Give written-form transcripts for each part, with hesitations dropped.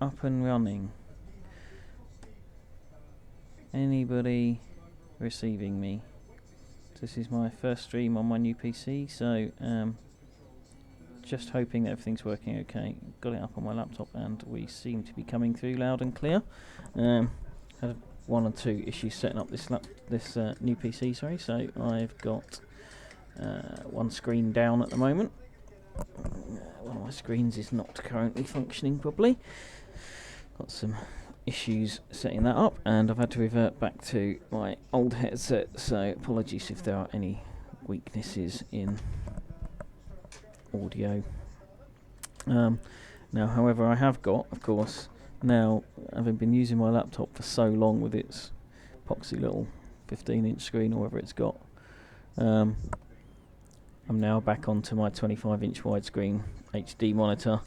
up and running? Anybody receiving me? This is my first stream on my new PC, so just hoping that everything's working okay. Got it up on my laptop and we seem to be coming through loud and clear. Had one or two issues setting up this new PC, sorry, so I've got one screen down at the moment. One of my screens is not currently functioning properly. Got some issues setting that up, and I've had to revert back to my old headset, so apologies if there are any weaknesses in audio. Now, however, I have got, of course, now, having been using my laptop for so long with its epoxy little 15-inch screen or whatever it's got, I'm now back onto my 25-inch widescreen HD monitor,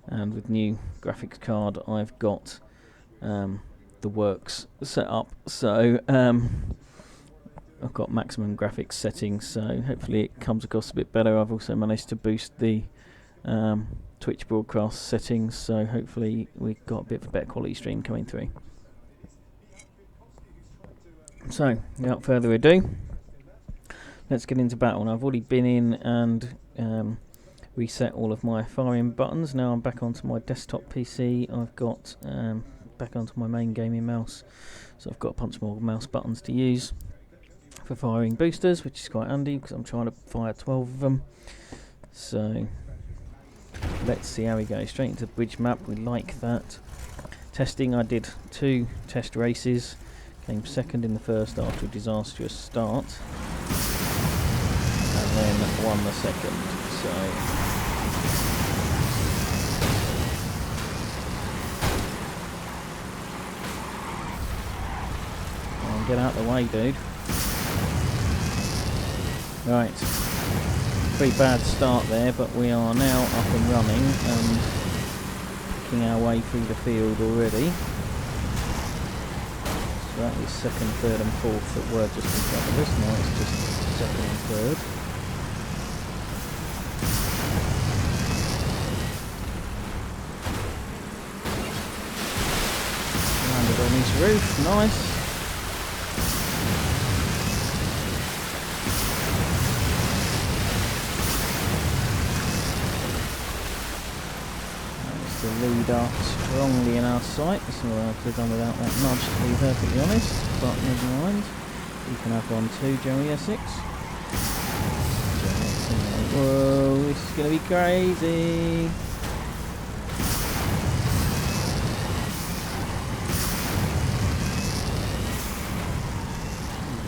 and with new graphics card I've got the works set up, so I've got maximum graphics settings, so hopefully it comes across a bit better. I've also managed to boost the Twitch broadcast settings, so hopefully we've got a bit of a better quality stream coming through. So, without further ado, let's get into battle. Now, I've already been in and reset all of my firing buttons. Now I'm back onto my desktop PC. I've got back onto my main gaming mouse, so I've got a bunch more mouse buttons to use for firing boosters, which is quite handy because I'm trying to fire 12 of them. So let's see how we go. Straight into the bridge map, we like that. Testing, I did 2 test races, came second in the first after a disastrous start, and then won the second. So get out the way, dude. Right, pretty bad start there, but we are now up and running and picking our way through the field already. So that was second, third and fourth that were just in front of us. Now it's just second and third. Landed on his roof, nice. Leader strongly in our sight, so I could have done without that nudge, to be perfectly honest, but never mind. You can have one too, Jerry Essex. Whoa, this is going to be crazy.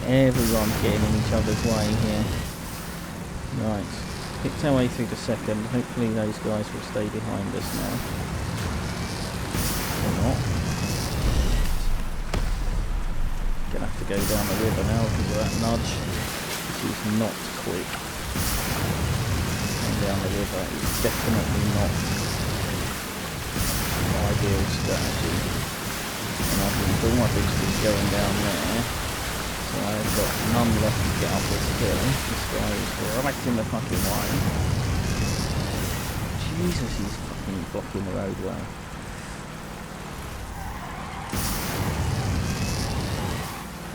Everyone's getting in each other's way here. Right. Picked our way through the second. Hopefully those guys will stay behind us now. Or not. Gonna have to go down the river now because of that nudge. This is not quick. Going down the river is definitely not an ideal strategy. And I've used all my boosters going down there. So I've got none left to get up this hill. This guy is right in the fucking way. Jesus, he's fucking blocking the roadway.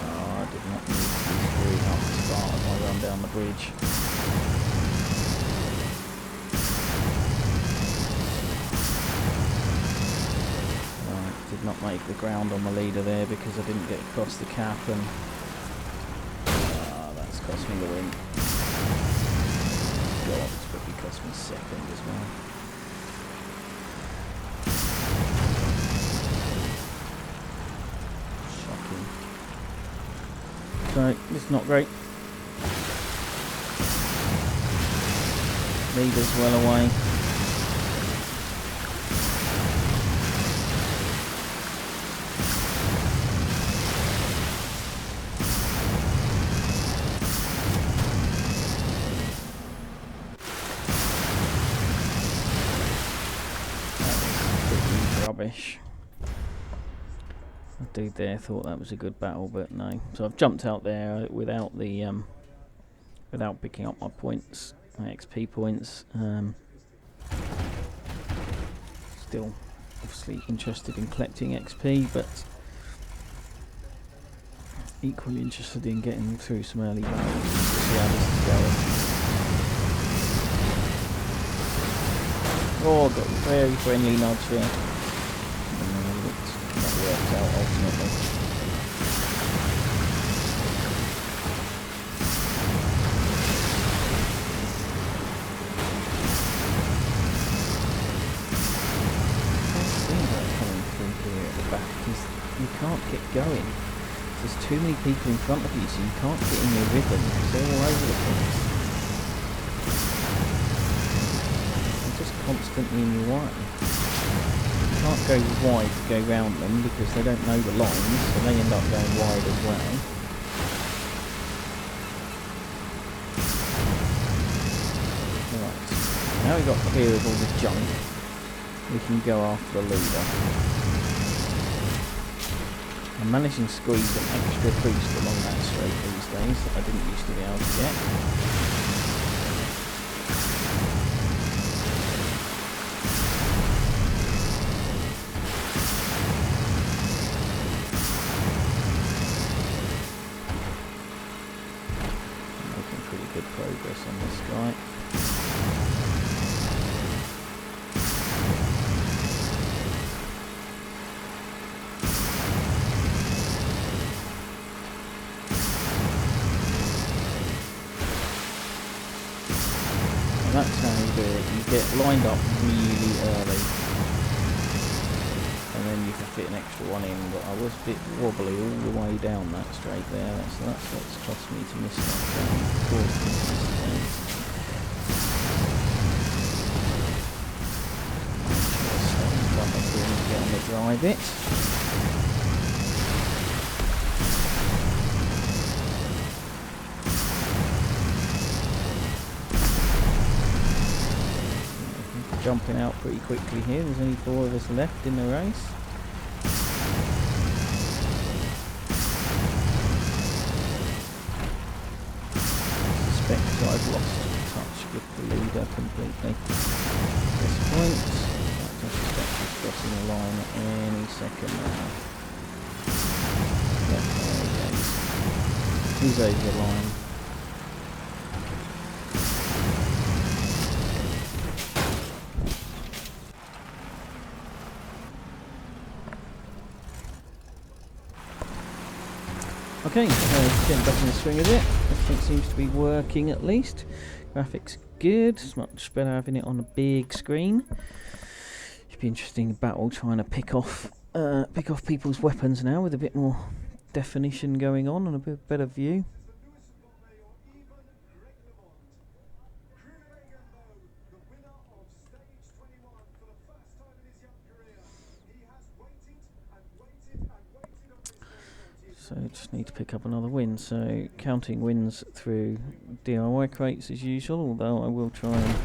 Oh, I did not need to be screwing up the start of my run down the bridge. Right, did not make the ground on the leader there because I didn't get across the cap, and cost me the win. God, it's probably cost me second as well. Shocking. So, it's not great. Leader's well away. Rubbish. The dude there thought that was a good battle, but no. So I've jumped out there without the without picking up my points, my XP points. Still obviously interested in collecting XP, but equally interested in getting through some early battles to see how this is going. Oh, got a very friendly nudge there. That worked out ultimately. You can't get going. There's too many people in front of you, so you can't get in your rhythm because they're all over the place. They're just constantly in your way. You can't go wide to go round them because they don't know the lines, so they end up going wide as well. Right, now we've got clear of all the junk, we can go after the leader. I'm managing to squeeze an extra boost along that straight these days that I didn't used to be able to get. I'm making pretty good progress on this guy. That's how you do it. You get lined up really early, and then you can fit an extra one in. But I was a bit wobbly all the way down that straight there, so that's what's cost me to miss that down. Stay in front of him and get on the dry bit. Jumping out pretty quickly here. There's only 4 of us left in the race. I suspect I've lost touch with the leader completely at this point. I suspect he's crossing the line any second now. Yep, there he goes. He's over the line. Okay, getting back in the swing of it. Everything seems to be working at least. Graphics good. It's much better having it on a big screen. Should be interesting battle trying to pick off people's weapons now with a bit more definition going on and a bit better view. So just need to pick up another win. So counting wins through DIY crates as usual, although I will try and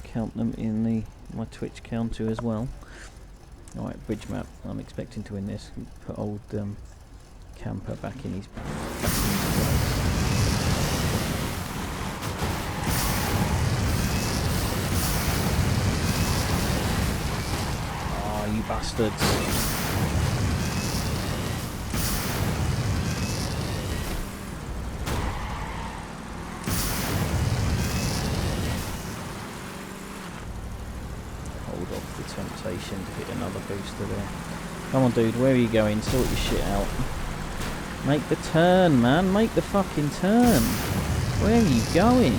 count them in my Twitch counter as well. Alright, bridge map. I'm expecting to win this. Put old camper back in his place. Ah, you bastards. Temptation to hit another booster there. Come on, dude, where are you going? Sort your shit out. Make the turn, man. Make the fucking turn. Where are you going?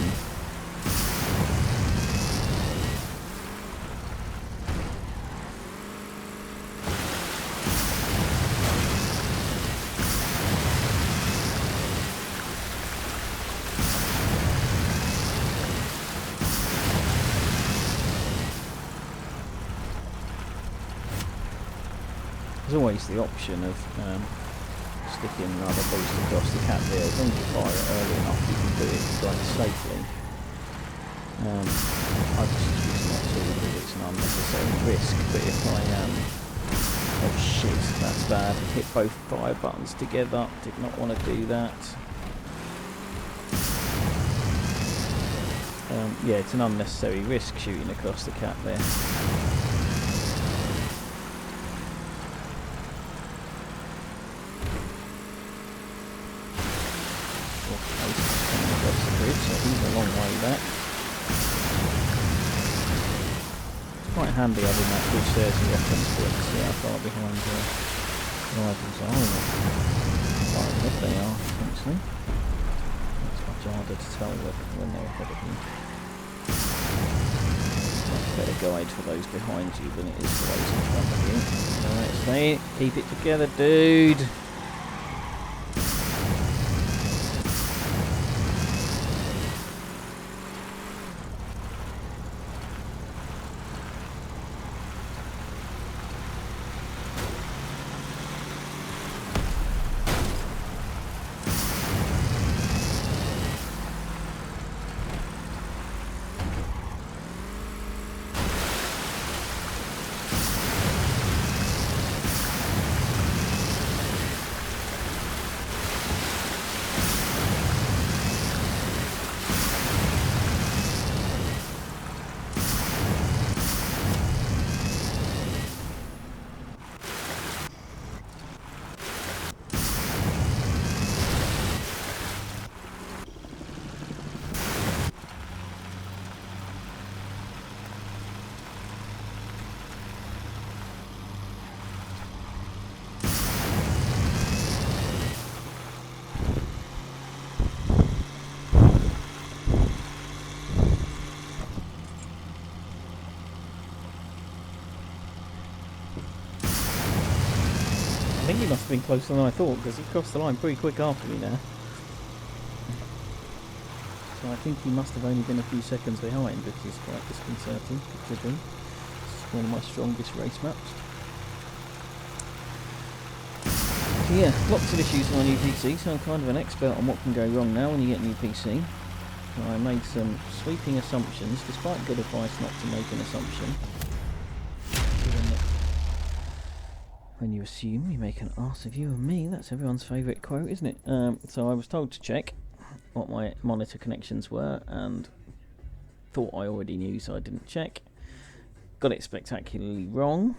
There's always the option of sticking another boost across the cap there. As long as you fire it early enough, you can do it quite safely. I just choose not to because it's an unnecessary risk. But if I oh shit, that's bad. Hit both fire buttons together. Did not want to do that. Yeah, it's an unnecessary risk shooting across the cap there. that. It's quite handy having that which there's a reference point to see how far behind the rivals are. Quite good they are, actually. It's much harder to tell when they're ahead of you. Much better guide for those behind you than it is for those in front of you. Alright, stay. Keep it together, dude. I think he must have been closer than I thought, because he crossed the line pretty quick after me now. So I think he must have only been a few seconds behind, which is quite disconcerting, considering it's one of my strongest race maps. So yeah, lots of issues on my new PC, so I'm kind of an expert on what can go wrong now when you get a new PC. So I made some sweeping assumptions, despite good advice not to make an assumption. When you assume, you make an arse of you and me. That's everyone's favourite quote, isn't it? So I was told to check what my monitor connections were, and thought I already knew, so I didn't check. Got it spectacularly wrong.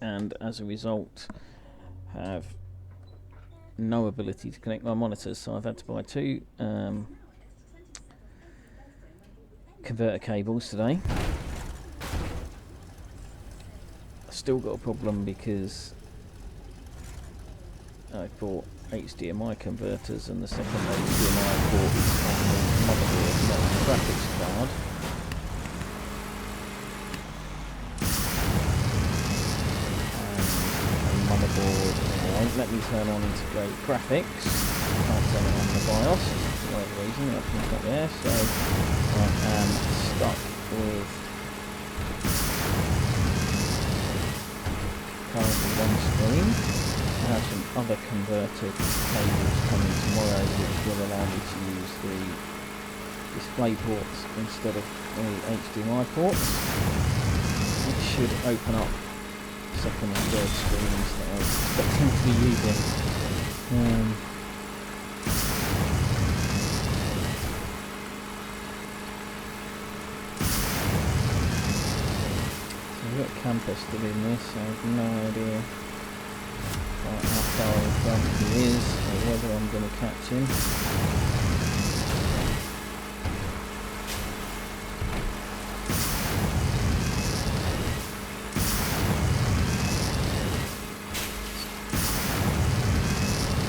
And as a result, have no ability to connect my monitors, so I've had to buy two converter cables today. Still got a problem because I bought HDMI converters and the second HDMI port is on the motherboard, not on the graphics card. And the motherboard won't let me turn on integrate graphics. Can't turn it on the BIOS for whatever reason, the option's not there, so I am stuck with currently one screen. I have some other converter cables coming tomorrow which will allow me to use the display ports instead of the HDMI ports, which should open up second and third screens that I was expecting to be using. I've got Campus still in this, so I have no idea how far in front he is or whether I'm going to catch him.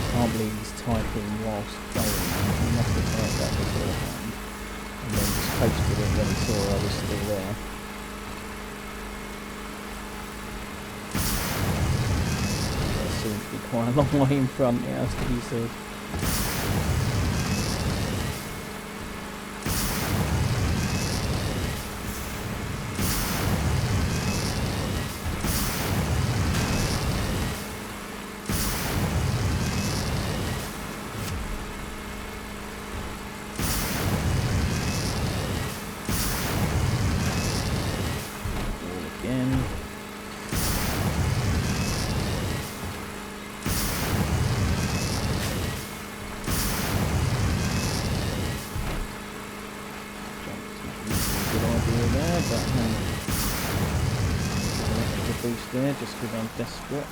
I can't believe he's typing whilst playing. He must have typed that beforehand and then just posted it when he saw I was still there. Seems to be quite a long way in front, it has to be said. All again. Boost there just because I'm desperate.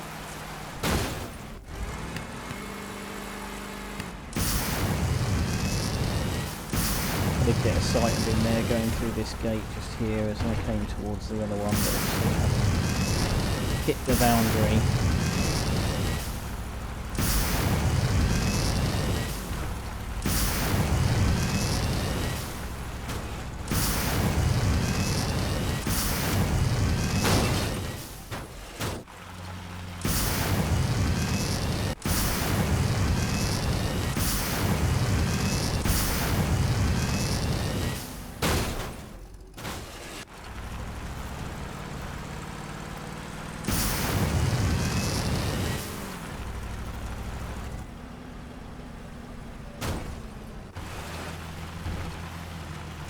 I did get a sight of him there going through this gate just here as I came towards the other one, but obviously having hit the boundary.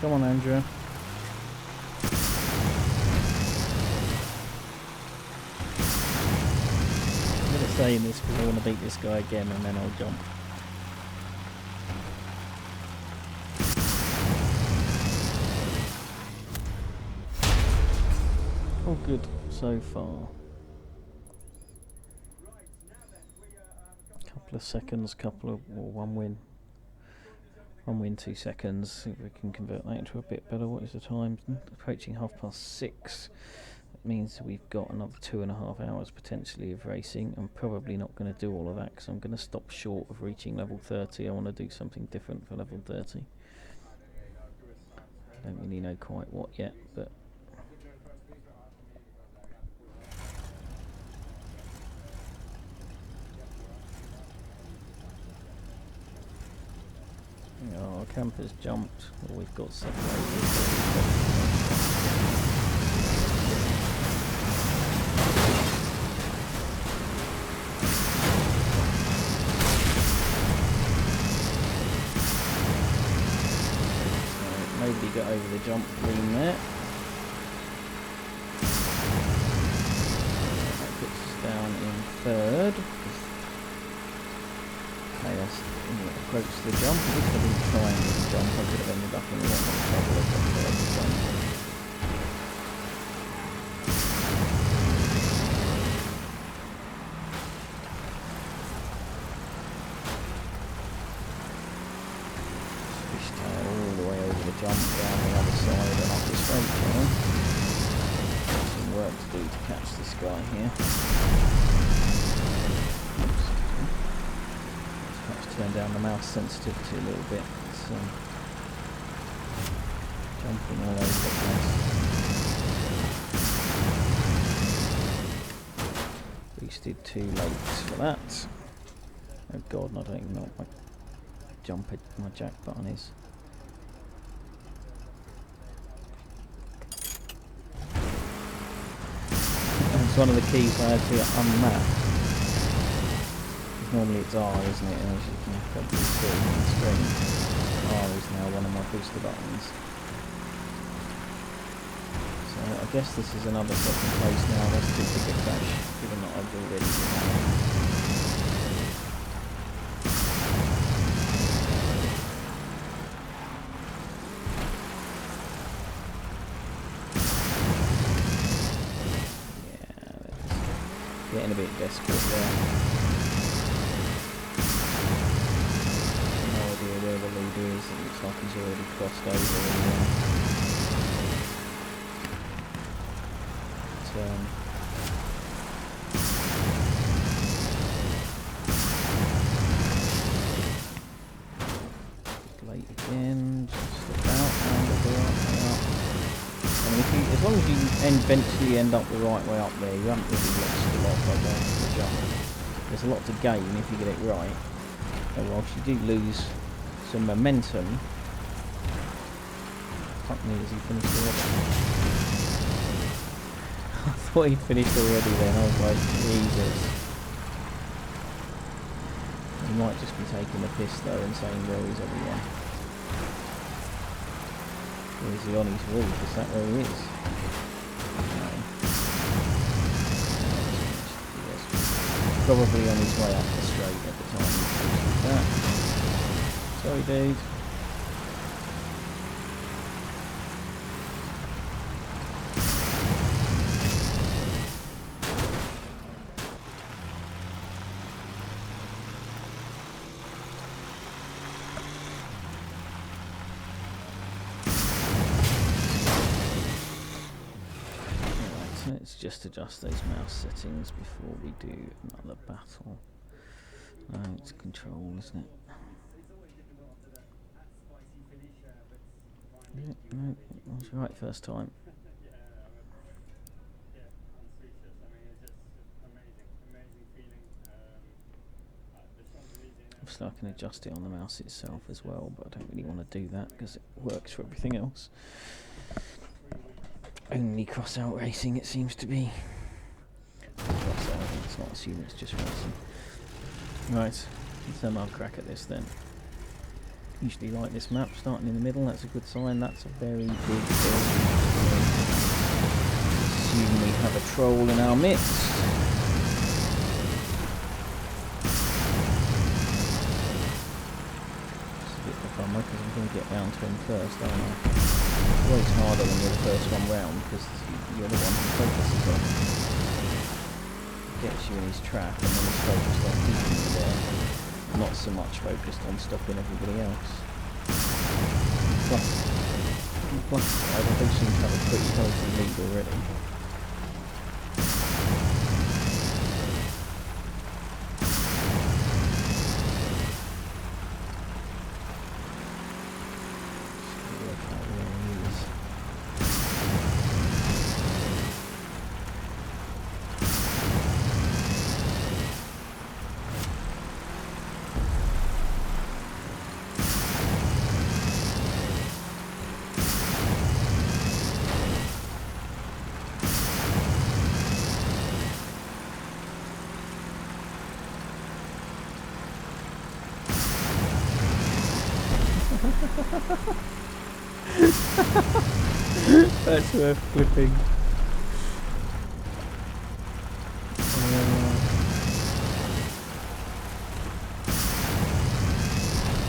Come on, Andrew. I'm going to stay in this because I want to beat this guy again and then I'll jump. All good so far. Couple of seconds, one win. 1 win, 2 seconds. See if we can convert that into a bit better. What is the time? Approaching 6:30. That means we've got another 2.5 hours potentially of racing. I'm probably not going to do all of that because I'm going to stop short of reaching level 30. I want to do something different for level 30. I don't really know quite what yet, but our camper's jumped, or we've got separated. Nobody got over the jump green there. That puts us down in third. Okay, that's approach the jump. At least I didn't try and do the jump. I could have ended up in a lot more trouble if I tried the jump. Fishtail all the way over the jump, down the other side and up the straight line. Got some work to do to catch this guy here. Turn down the mouse sensitivity a little bit. It's jumping all over the place. Boosted too late for that. Oh god, I don't even know what my jack button is. It's one of the keys I had to unmap. Normally it's R, isn't it? And as you can probably see on the screen, R is now one of my booster buttons. So I guess this is another second place now. That's too big a crash, given that I've already behind. Yeah, getting a bit desperate there. Where the leader is, it looks like he's already crossed over late again, just about round the right way up. I mean, as long as you eventually end up the right way up there, you haven't really lost a lot by going for the jump. There's a lot to gain if you get it right. And whilst you do lose some momentum. Fuck me, has he finished already? I thought he'd finished already then, I was like, Jesus. He might just be taking the piss though and saying, where is everyone? Or is he on his roof? Is that where he is? No. Probably on his way up the straight at the time he posted that. Sorry, dude. Let's just adjust those mouse settings before we do another battle. It's control, isn't it? Yeah, no, it was right first time. Obviously I can adjust it on the mouse itself as well, but I don't really want to do that because it works for everything else. Only Crossout racing it seems to be. Crossout, let's not assume it's just racing. Right, let's have another crack at this then. Usually like this map, starting in the middle, that's a good sign, that's a very big thing. Assume we have a troll in our midst. It's a bit of a bummer because I'm going to get round to him first, aren't I? It's always harder when you're the first one round because you're the one who focuses on. Gets you in his trap and then he's focused on keeping you there. Not so much focused on stopping everybody else. Plus side, I do seem to have a pretty healthy lead already. That's worth flipping.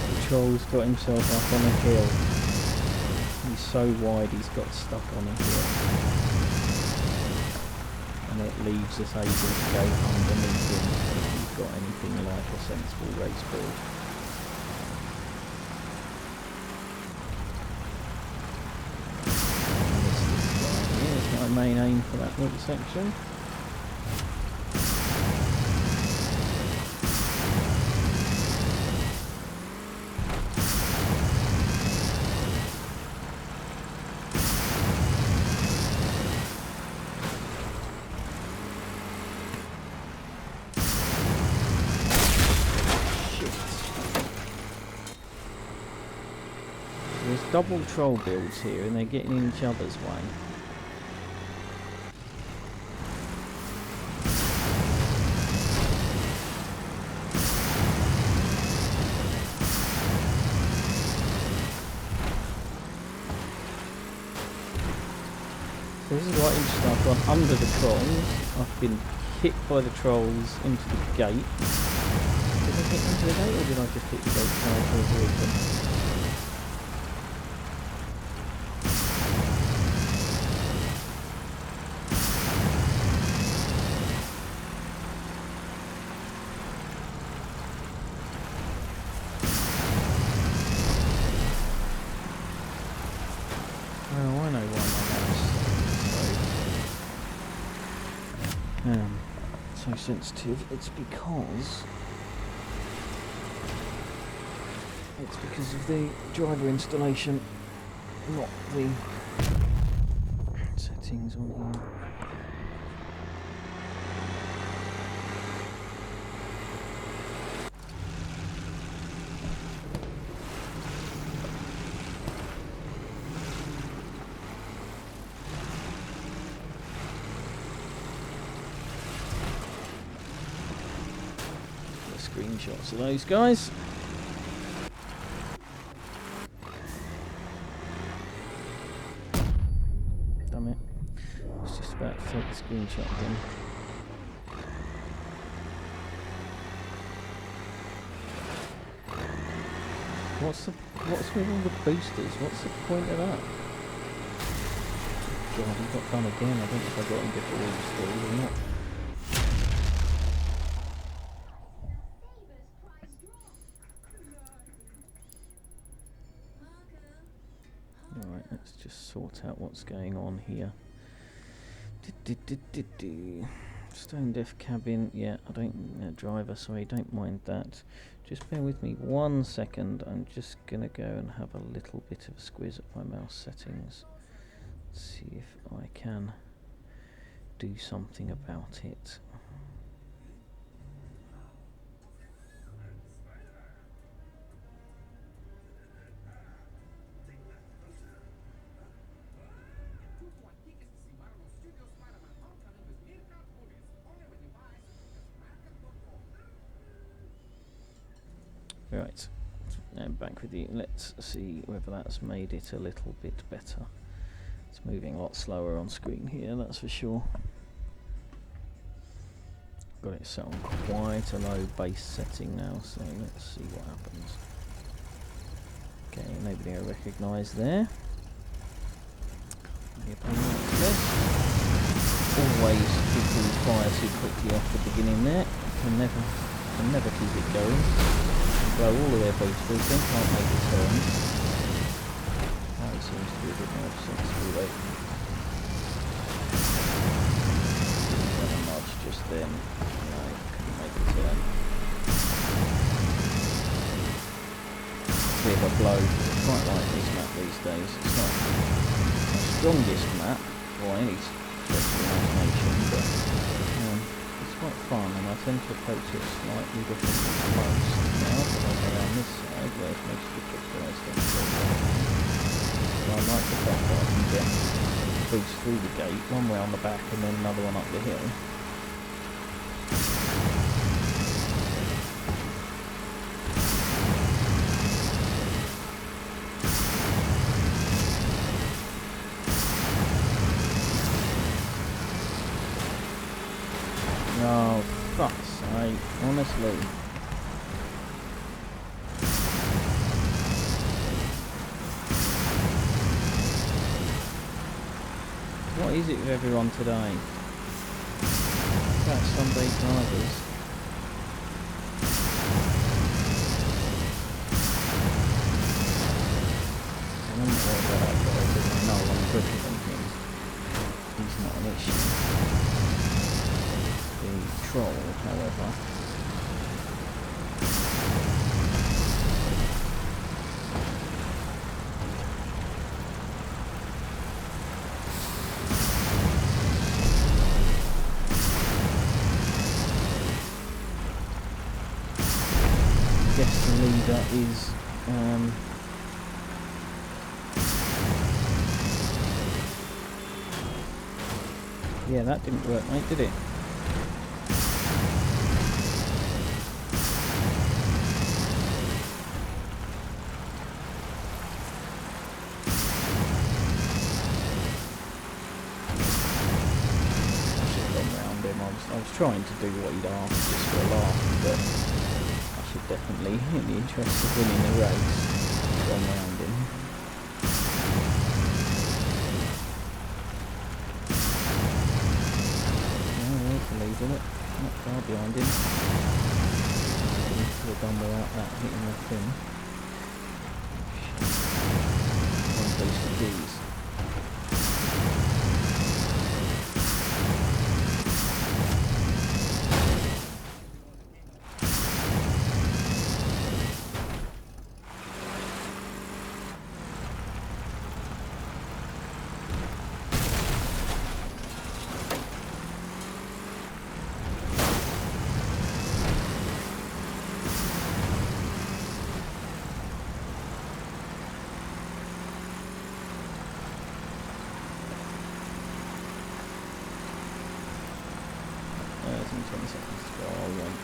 The troll's got himself up on a hill. He's so wide he's got stuck on a hill. And it leaves us able to go underneath him if we've got anything like a sensible race board. My main aim for that little section. Shit. There's double troll builds here and they're getting in each other's way. This is quite interesting. I've gone under the trolls. I've been hit by the trolls into the gate. Did I hit into the gate or did I just hit the gate trying to avoid them? Oh, I know why my mouse so sensitive. It's because of the driver installation, not the settings on here. Screenshots of those guys. Damn it. I was just about to take the screenshot again. What's with all the boosters? What's the point of that? God, he got done again. I don't know if I got him before he was still or not. Alright, let's just sort out what's going on here. Stone deaf cabin. Yeah, I don't driver. Sorry, don't mind that. Just bear with me 1 second. I'm just gonna go and have a little bit of a squiz at my mouse settings. See if I can do something about it. Right, now back with you. Let's see whether that's made it a little bit better. It's moving a lot slower on screen here, that's for sure. Got it set on quite a low base setting now, so let's see what happens. Okay, nobody I recognise there. Always people fire too quickly off the beginning there. Can never keep it going. Blow all of their boosters, then can't make a turn. That seems to be a bit more sensible though. Didn't have a nudge just then. No, couldn't make a turn. Bit of a blow. Quite like this map these days. It's not the strongest map by any stretch of the imagination, but it's quite fun, and I tend to approach it slightly differently from most now, but I go around this side where most of the quick guys don't go down. So I like the fact that I can get boost through the gate, one round the back and then another one up the hill. Oh, fuck's sake, honestly. What is it with everyone today? About Sunday drivers. I don't know what that guy does. No, I'm quicker than him. He's not an issue. The troll, however. I guess the leader is yeah, that didn't work, mate, did it? I was trying to do what he'd asked just for a laugh, but I should definitely, in the interest of winning the race, gone round him. Oh, there's the lead, isn't it? Not far behind him. Could have done without that hitting the thing. One boost of these. There's 20 seconds to go. I'll wait.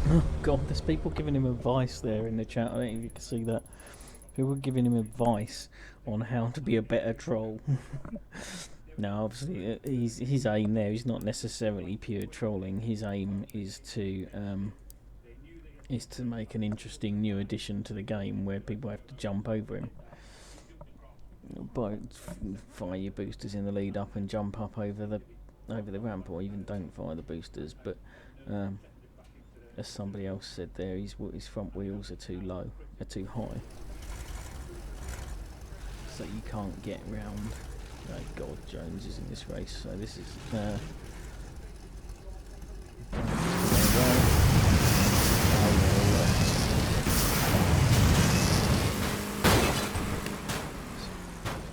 Oh god, there's people giving him advice there in the chat. I don't know if you can see that. People giving him advice on how to be a better troll. No, obviously his aim there is not necessarily pure trolling. His aim is to is to make an interesting new addition to the game where people have to jump over him. Fire your boosters in the lead up and jump up over the ramp, or even don't fire the boosters. But as somebody else said there, his front wheels are too high, so you can't get round. Oh God, Jones is in this race, so this is.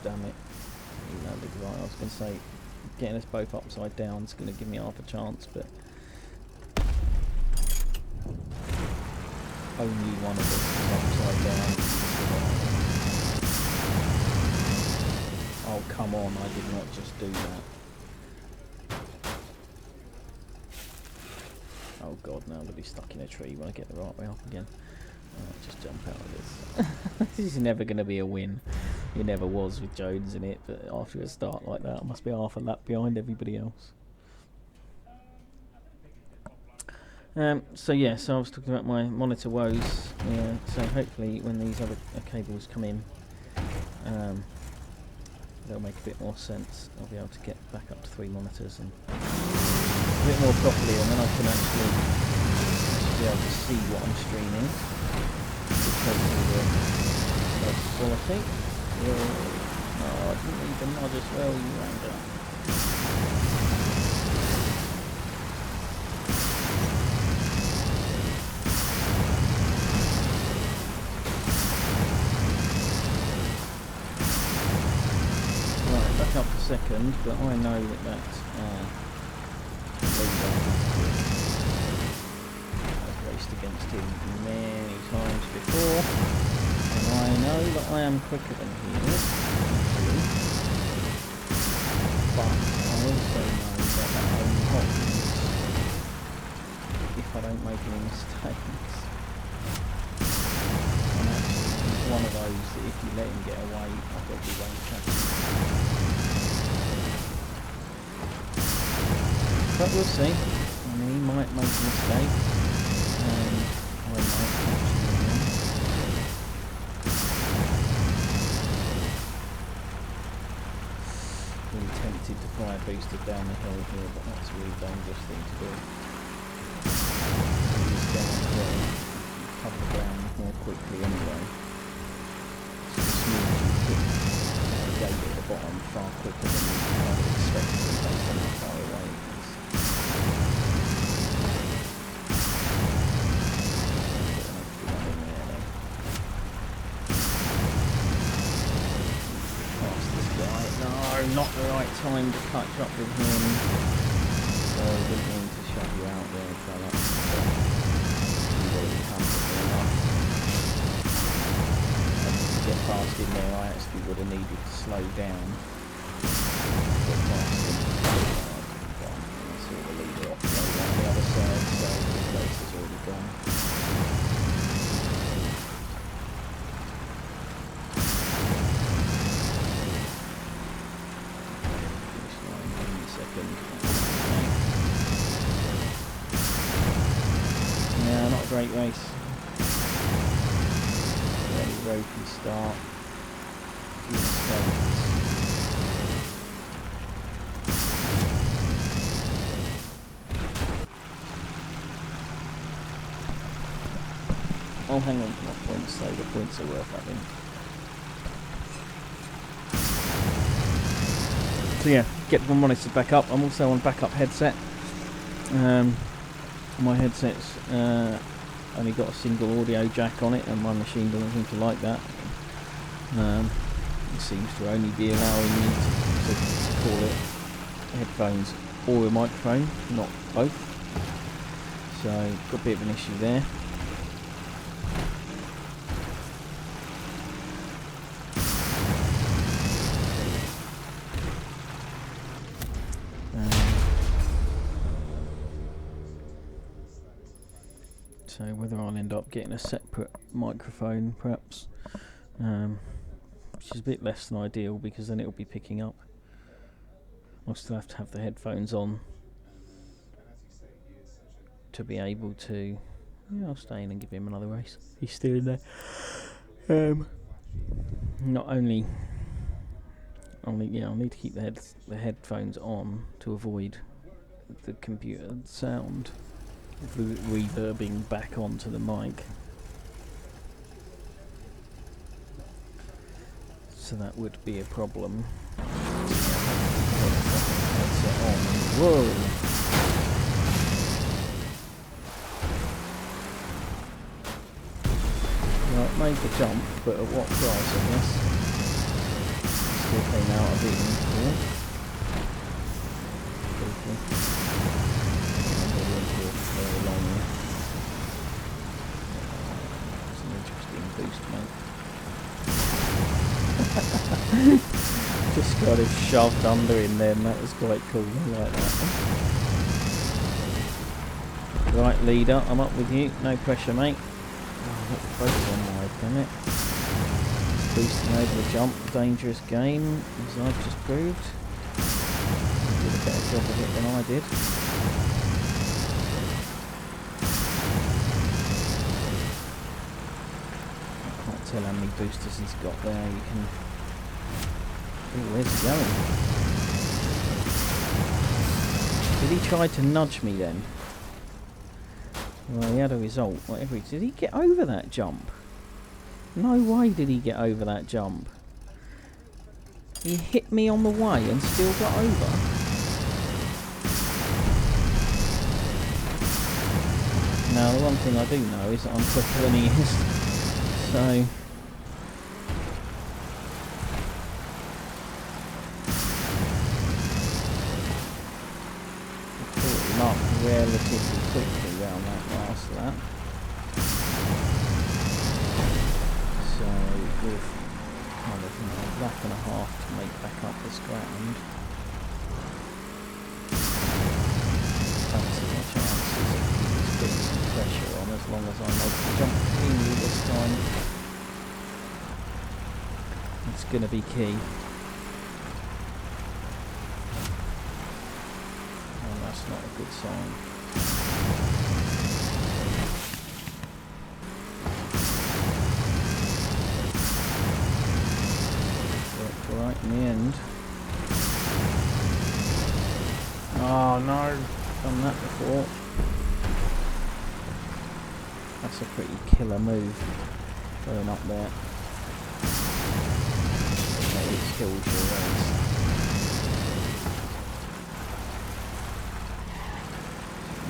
Damn it. Right, I was going to say, getting us both upside down is going to give me half a chance, but only one of us is upside down. Oh, come on, I did not just do that. Oh God, now I'm going to be stuck in a tree when I get the right way up again. Just jump out of this. This is never going to be a win. It never was with Jones in it, but after a start like that, I must be half a lap behind everybody else. So I was talking about my monitor woes. So hopefully when these other cables come in, they'll make a bit more sense. I'll be able to get back up to 3 monitors and a bit more properly, and then I can actually be able to see what I'm streaming, which hopefully will have quality. Oh, I didn't need the nod as well, you rounder. Right, back up to second, but I know that I've raced against him many times before. I know that I am quicker than he is, actually, but I also know that only happens if I don't make any mistakes. And actually, he's one of those that if you let him get away, I probably won't catch him. But we'll see. I mean, he might make a mistake, and I might catch him. Tempted to fire booster down the hill here, but that's a really dangerous thing to do. Just down hill, cover the ground more quickly anyway. So the smoother you hit the gate at the bottom far quicker than you might expect based on how far away it is. Not the right time to catch up with him, so I didn't mean to shut you out there, fella. You've already come enough. To get past him there, I actually would have needed to slow down to get past him. I saw the leader offload on the other side, so his race is already gone. Yeah, not a great race. Very ropey start. Few mistakes. I'll hang on to my points, so the points are worth having. So yeah, get my monitor back up. I'm also on backup headset. My headset's only got a single audio jack on it, and my machine doesn't seem to like that. It seems to only be allowing me to call it headphones or a microphone, not both. So got a bit of an issue there. So whether I'll end up getting a separate microphone perhaps, which is a bit less than ideal because then it'll be picking up. I'll still have to have the headphones on to be able to Yeah, I'll stay in and give him another race. He's still in there. Not only, I'll need to keep the headphones on to avoid the computer sound reverbing back onto the mic. So that would be a problem. Whoa! Well, it made the jump, but at what price, I guess? Still came out a bit before. Very long. It's an interesting boost, mate. Just got it shoved under him then, that was quite cool, I like that. Right, leader, I'm up with you, no pressure, mate. Oh, look, both on wide, damn it. Boosting over the jump, dangerous game, as I've just proved. You did a better job of it than I did. I can't tell how many boosters he's got there, you can... Ooh, where's he going? Did he try to nudge me then? Well, he had a result, whatever he did. Did he get over that jump? No way did he get over that jump. He hit me on the way and still got over. Now, the one thing I do know is that I'm quicker than he is. So... up relatively quickly round that last lap. So with kind of a lap and a half to make back up this ground, fancy my chances of putting some pressure on as long as I make the jump cleanly this time. It's going to be key. That's not a good sign. Worked right in the end. Oh no, done that before. That's a pretty killer move, going up there. Okay, it kills your race.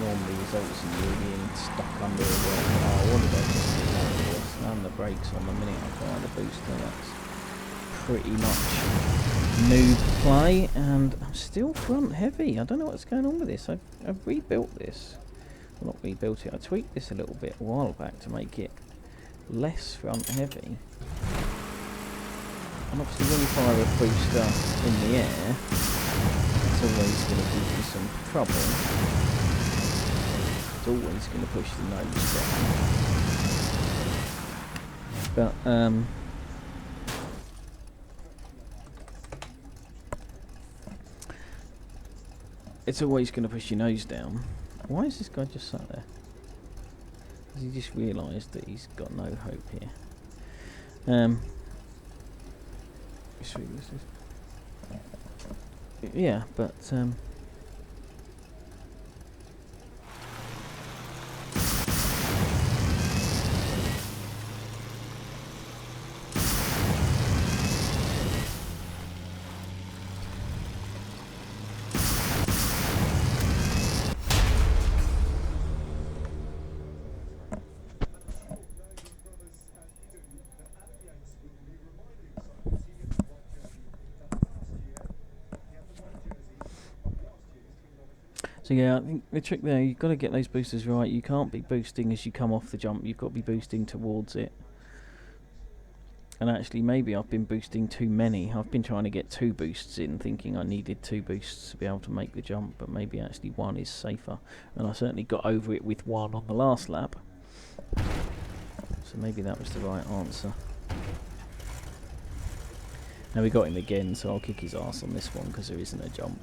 Normally results in you being stuck under a rock. Oh, what did I just do that for? Slam the brakes on the minute I fire the booster. That's pretty much noob play, and I'm still front heavy. I don't know what's going on with this. I've rebuilt this. Well, not rebuilt it. I tweaked this a little bit a while back to make it less front heavy. And obviously when you fire a booster in the air, it's always going to give you some trouble. It's always going to push the nose down. But, it's always going to push your nose down. Why is this guy just sat there? Has he just realised that he's got no hope here? Yeah, but, so yeah, I think the trick there, you've got to get those boosters right. You can't be boosting as you come off the jump, you've got to be boosting towards it. And actually maybe I've been boosting too many. I've been trying to get 2 boosts in, thinking I needed 2 boosts to be able to make the jump, but maybe actually 1 is safer. And I certainly got over it with 1 on the last lap. So maybe that was the right answer. Now we got him again, so I'll kick his ass on this one because there isn't a jump.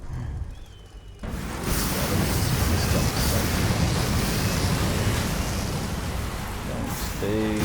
do.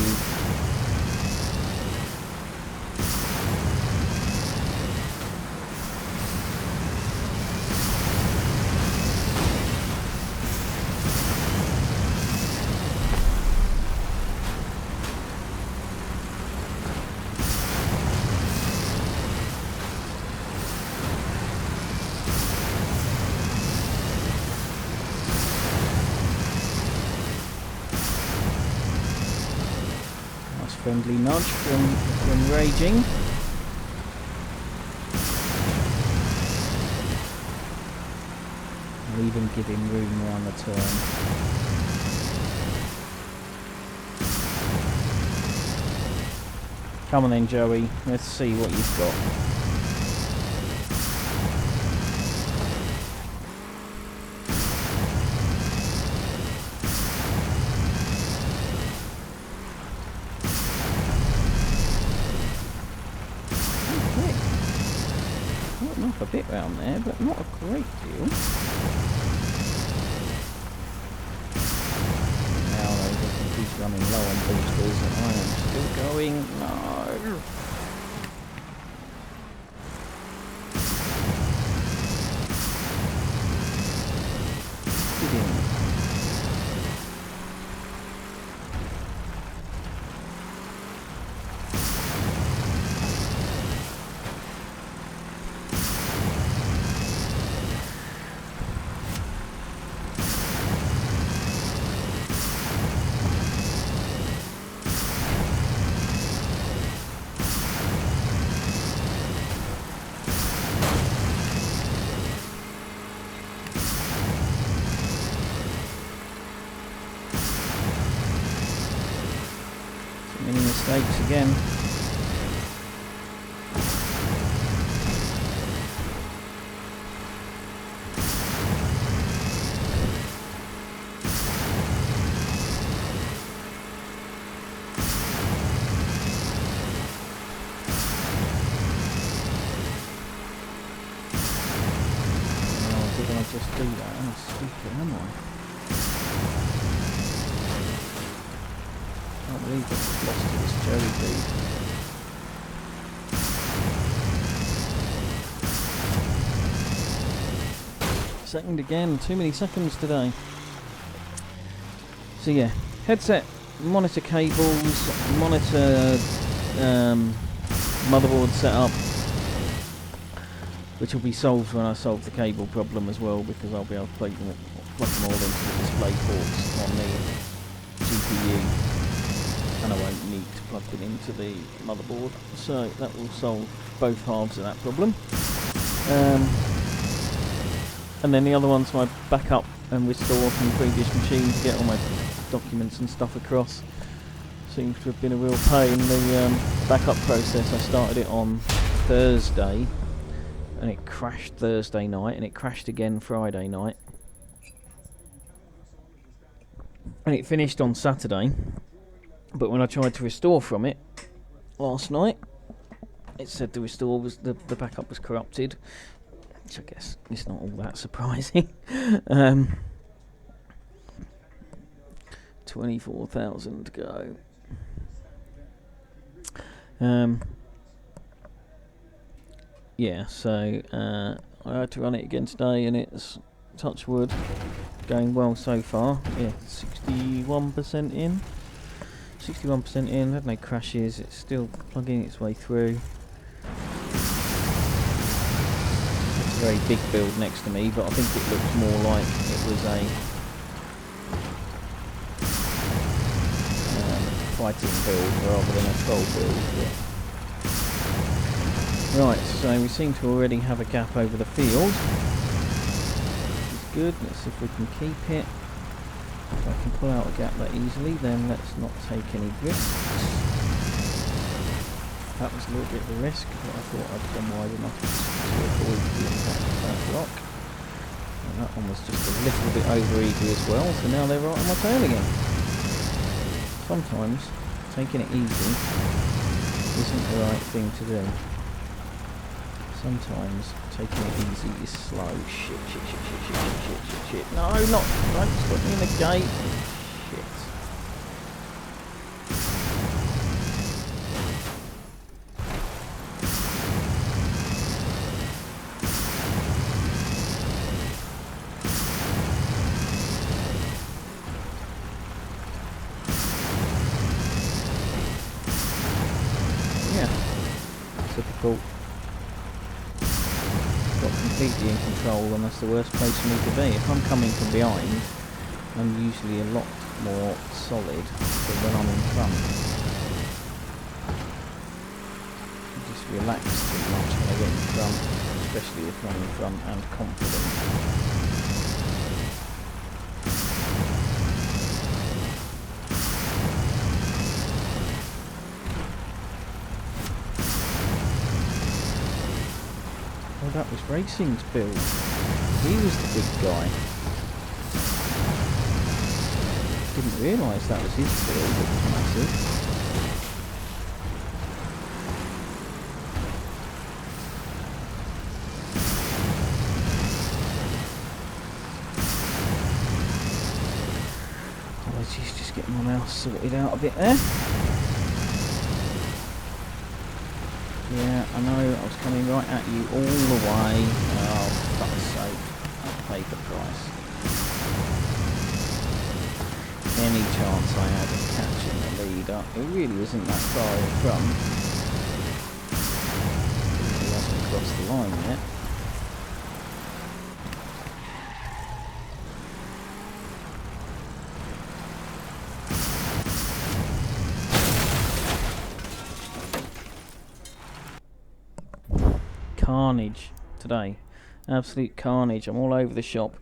Friendly nudge from Raging. I'll even give him room around the turn. Come on then, Joey. Let's see what you've got. A bit round there, but not a great deal. Now though, he's running low on boosters and I am still going. No. Get in. Many mistakes again. Oh, did I just do that? I'm stupid, am I? I can't believe I've lost to this Joey dude. Second again, too many seconds today. So yeah, headset, monitor cables, monitor motherboard setup, which will be solved when I solve the cable problem as well, because I'll be able to plug them all into the display ports on the GPU. And I won't need to plug it into the motherboard, so that will solve both halves of that problem. And then the other one's my backup and restore from the previous machine to get all my documents and stuff across. Seems to have been a real pain. The backup process, I started it on Thursday and it crashed Thursday night and it crashed again Friday night. And it finished on Saturday. But when I tried to restore from it last night, it said the restore was the backup was corrupted, which I guess is not all that surprising. 24,000 to go. Yeah, so I had to run it again today, and it's, touch wood, going well so far. Yeah, 61% in. 61% in, had no crashes, it's still plugging its way through. It's a very big build next to me, but I think it looks more like it was a fighting build rather than a troll build. But right, so we seem to already have a gap over the field, which is good. Let's see if we can keep it. If I can pull out a gap that easily, then let's not take any risks. That was a little bit of a risk, but I thought I'd gone wide enough to avoid the impact of that block. And that one was just a little bit over eager as well, so now they're right on my tail again. Sometimes taking it easy isn't the right thing to do. Sometimes taking it easy is slow. Shit. No, don't stop me in the gate. Shit. Typical. Got completely in control, and that's the worst place for me to be. If I'm coming from behind, I'm usually a lot more solid than when I'm in front. I just relax too much when I get in front, especially if I'm in front and confident. Oh, that was Racing's build. He was the big guy. Didn't realise that was his build, it was massive. Apologies, just getting my mouse sorted out a bit there. Yeah, I know, I was coming right at you all the way. Oh, fuck's sake. I paid the price. Any chance I had of catching the lead up, it really isn't that far in front. He hasn't crossed the line yet. Carnage today. Absolute carnage. I'm all over the shop.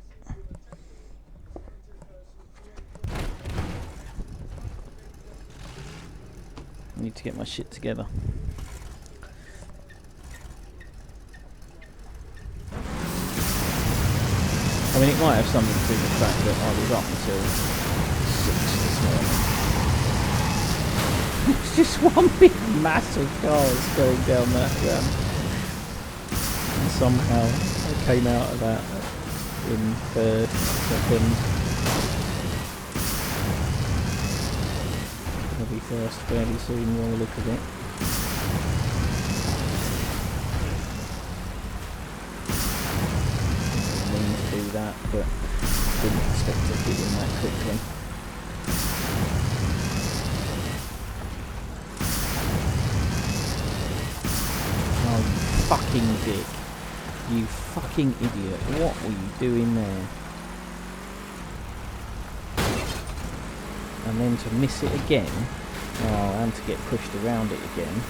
I need to get my shit together. I mean, it might have something to do with the fact that I was up until 6 this morning. It's just one big massive cars going down that ramp. And somehow I came out of that in third, second. I'll be first fairly soon by the look of it. I didn't mean to do that, but didn't expect to hit him that quickly. Oh, you fucking dick. You fucking idiot. What were you doing there? And then to miss it again. Oh, and to get pushed around it again.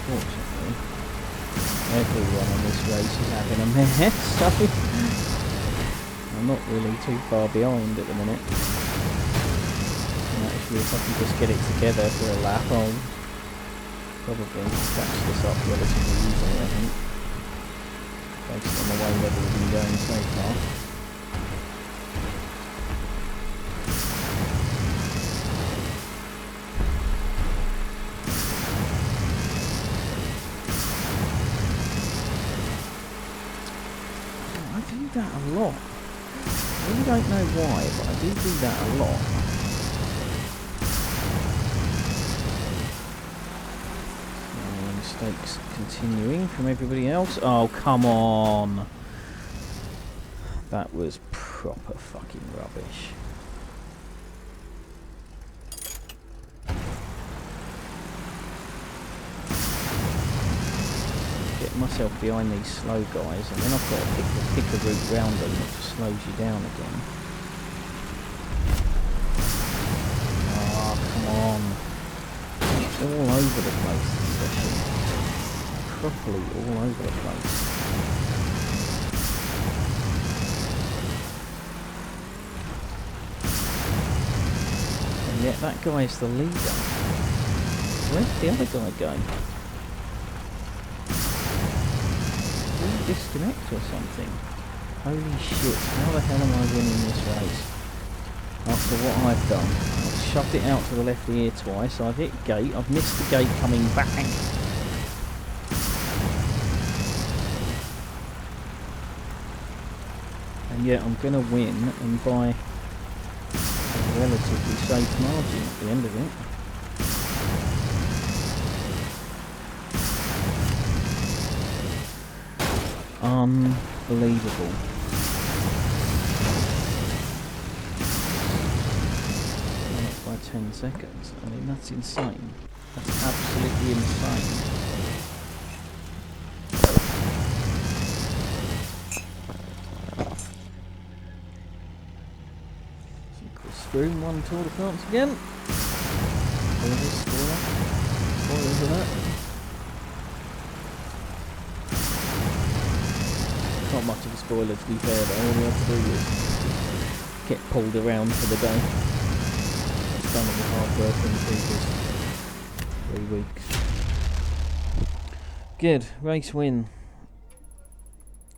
Fortunately, everyone on this race is having a mess, so I'm not really too far behind at the minute. And actually, if I can just get it together for a lap, I'll probably catch this up relatively easily, I think, based on the way that we've been going so far. I do that a lot. I really don't know why, but I do that a lot. Mistakes continuing from everybody else. Oh, come on. That was proper fucking rubbish. Getting myself behind these slow guys, and then I've got to pick a route round them that just slows you down again. Oh, come on. All over the place this session. Properly all over the place. And yet that guy is the leader. Where did the other guy go? Did he disconnect or something? Holy shit, how the hell am I winning this race? After what I've done. I've shoved it out to the left ear twice, I've hit gate, I've missed the gate coming back. And yet I'm going to win, and by a relatively safe margin at the end of it. unbelievable. By 10 seconds. I mean, that's insane. That's absolutely insane. Screw one Tour de France again. Spoilers for that. Not much of a spoiler, to be fair, but all we have to do is get pulled around for the day. It's done all the hard work in the previous 3 weeks. Good, race win.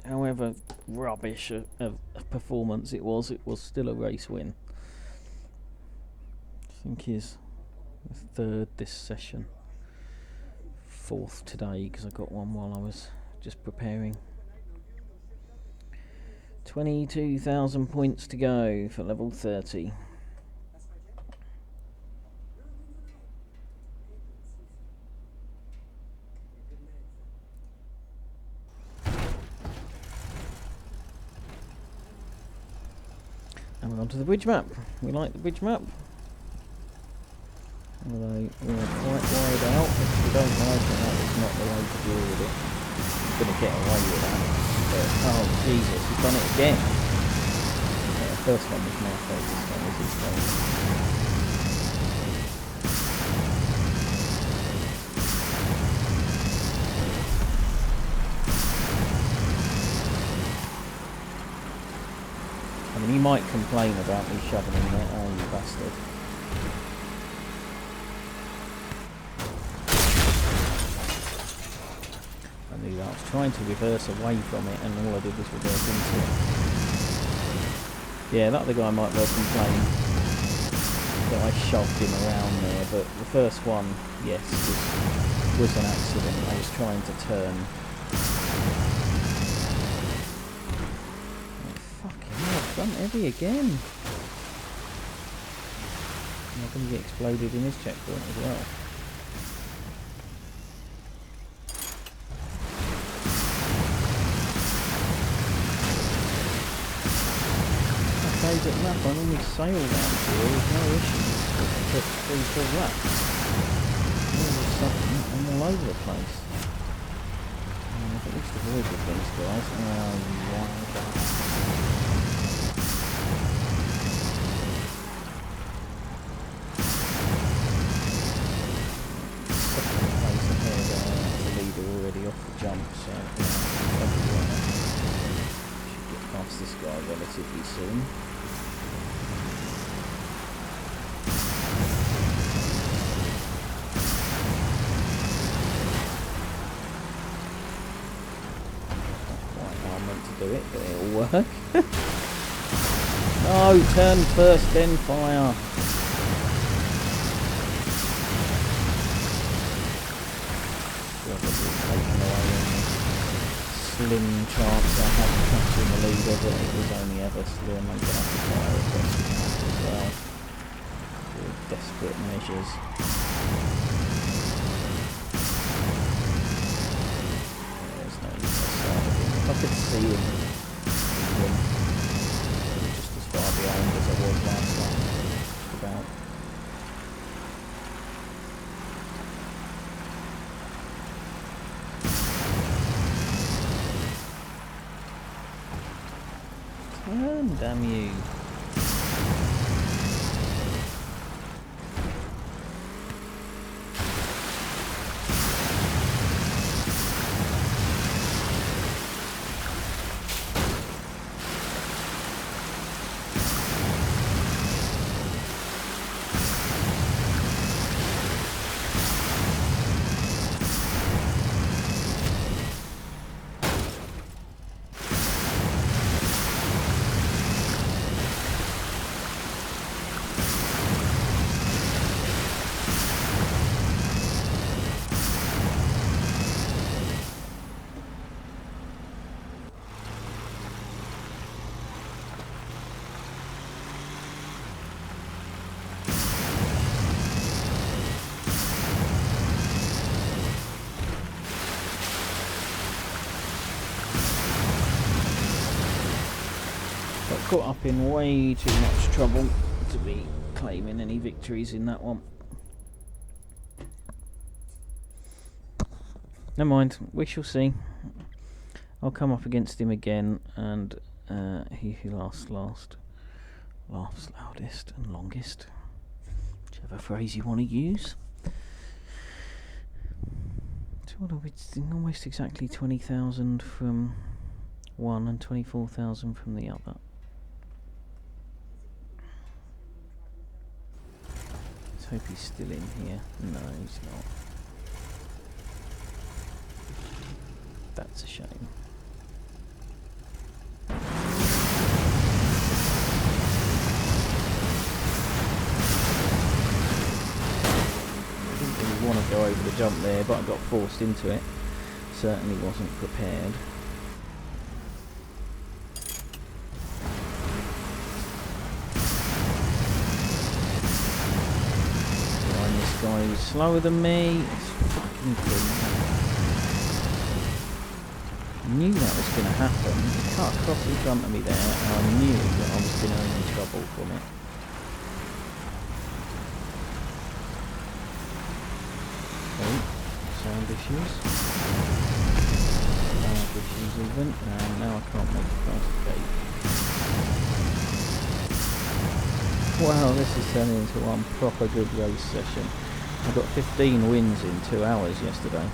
However rubbish a performance it was still a race win. I think he's the third this session. Fourth today, because I got one while I was just preparing. 22,000 points to go for level 30. And we're on to the bridge map. We like the bridge map. Although we're quite wide out, which we don't like, and that is not the way to deal with it. We're going to get away with that. But, oh Jesus, we've done it again. The first one was my fault, this one was his fault. I mean, he might complain about me shoving him there. Oh, you bastard. I knew that. I was trying to reverse away from it, and all I did was reverse into it. Yeah, that other guy might well complain that I shoved him around there, but the first one, yes, was an accident. I was trying to turn. Front heavy again. I'm going to get exploded in this checkpoint as well. Okay, but map, I normally sail round here, there's no issue. But 3-4 laps. I'm all over the place. I've at least avoided these guys. Oh, wow. Already off the jump, so probably should get past this guy relatively soon. Not quite how I'm meant to do it, but it'll work. No, turn first, then fire. Slim chance I had of catching the leader, but it was only ever slim. I'm going to have to fire across the path as well. With desperate measures. There's no use I started him. If I could see him, just as far behind as I was last time. Just about. Damn you. caught up in way too much trouble to be claiming any victories in that one. Never mind, we shall see. I'll come up against him again, and he who laughs loudest and longest, whichever phrase you want to use. So what are we? Almost exactly 20,000 from one and 24,000 from the other. Let's hope he's still in here. No, he's not. That's a shame. I didn't really want to go over the jump there, but I got forced into it. Certainly wasn't prepared. This guy is slower than me. It's fucking cool. I knew that was going to happen. He cut across in front of me there, and I knew that I was going to have trouble from it. Oh, sound issues. Sound issues even, and now I can't make the fast escape. Wow, this is turning into one proper good race session. I got 15 wins in 2 hours yesterday.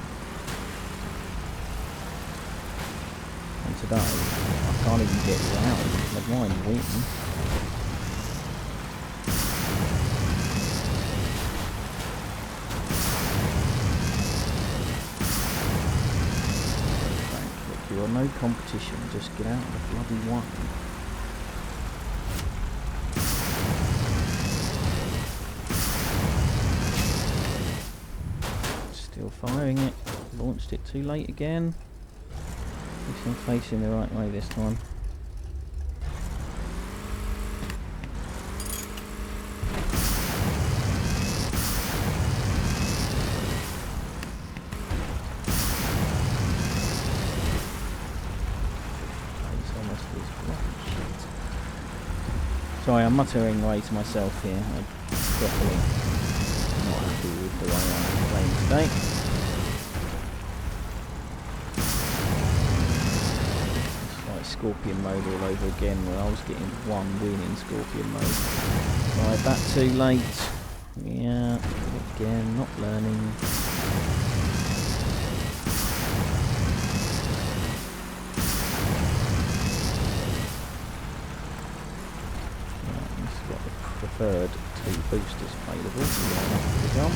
Today, I can't even get round, never mind win. Frank, look, you are no competition, just get out of the bloody way. Still firing it, launched it too late again. I'm facing the right way this time. Sorry, I'm muttering away to myself here. I'm properly not happy with the way I'm playing today. Scorpion mode all over again, where I was getting one win in Scorpion mode. Right, that too late. Yeah, again, not learning. Right, this has got the preferred 2 boosters available, so we're going up to the jump.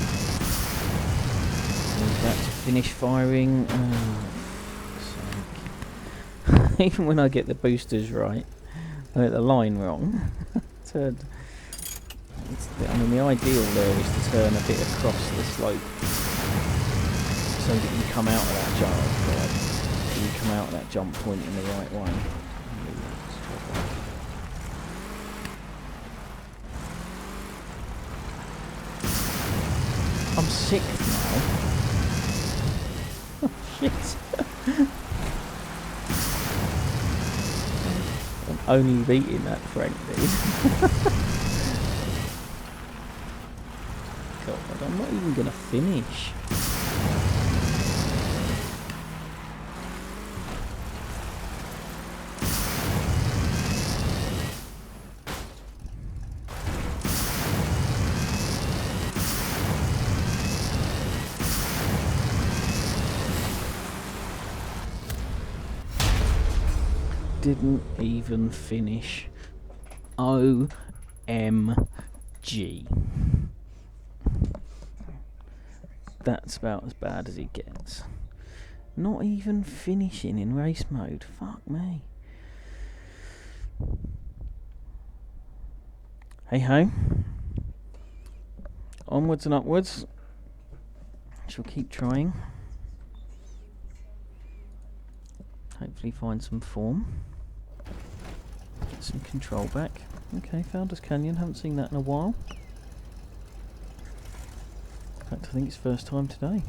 Need that to finish firing. Even when I get the boosters right, I get the line wrong. I mean, the ideal there is to turn a bit across the slope so that you come out of that jump. You come out of that jump point in the right way. I'm sick now. Oh shit. Only beating that Frank, dude. God, I'm not even gonna finish. Didn't even finish. OMG. That's about as bad as it gets. Not even finishing in race mode. Fuck me. Hey ho. Onwards and upwards. Shall keep trying. Hopefully find some form. Get some control back. Okay, Founders Canyon, haven't seen that in a while. In fact, I think it's first time today.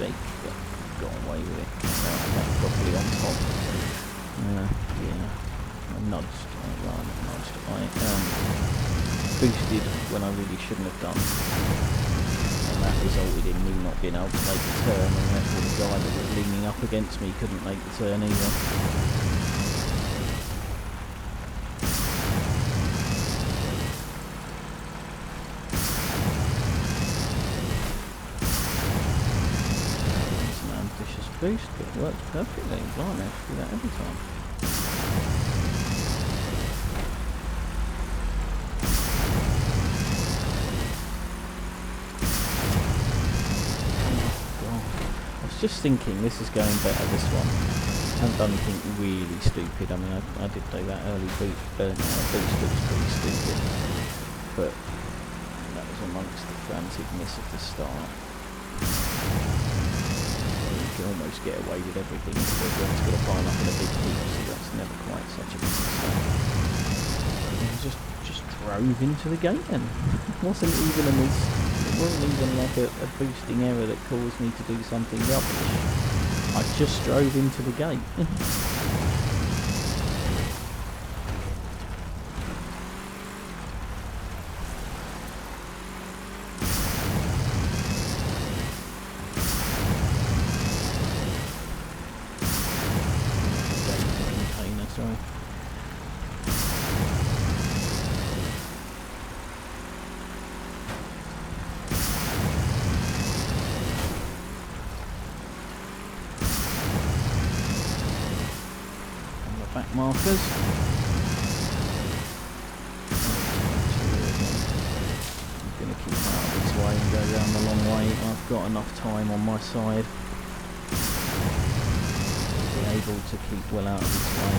mistake, but got away with it. That properly on top. Yeah, I nudged. I boosted when I really shouldn't have done, and that resulted in me not being able to make the turn, and therefore the guy that was leaning up against me couldn't make the turn either. It's an ambitious boost, but it works perfectly. Blimey, I do that every time. Just thinking, this is going better, this one. I haven't done anything really stupid. I mean, I did do that early boost that was pretty stupid. But that was amongst the frantic miss of the start. You can almost get away with everything because everyone's going to pile up in a big heap, so that's never quite such a big mistake. I just drove into the gate then. It wasn't even like a boosting error that caused me to do something rubbish. I just drove into the gate. Container, sorry. Back markers. I'm going to keep out of this way and go down the long way. I've got enough time on my side to be able to keep well out of this way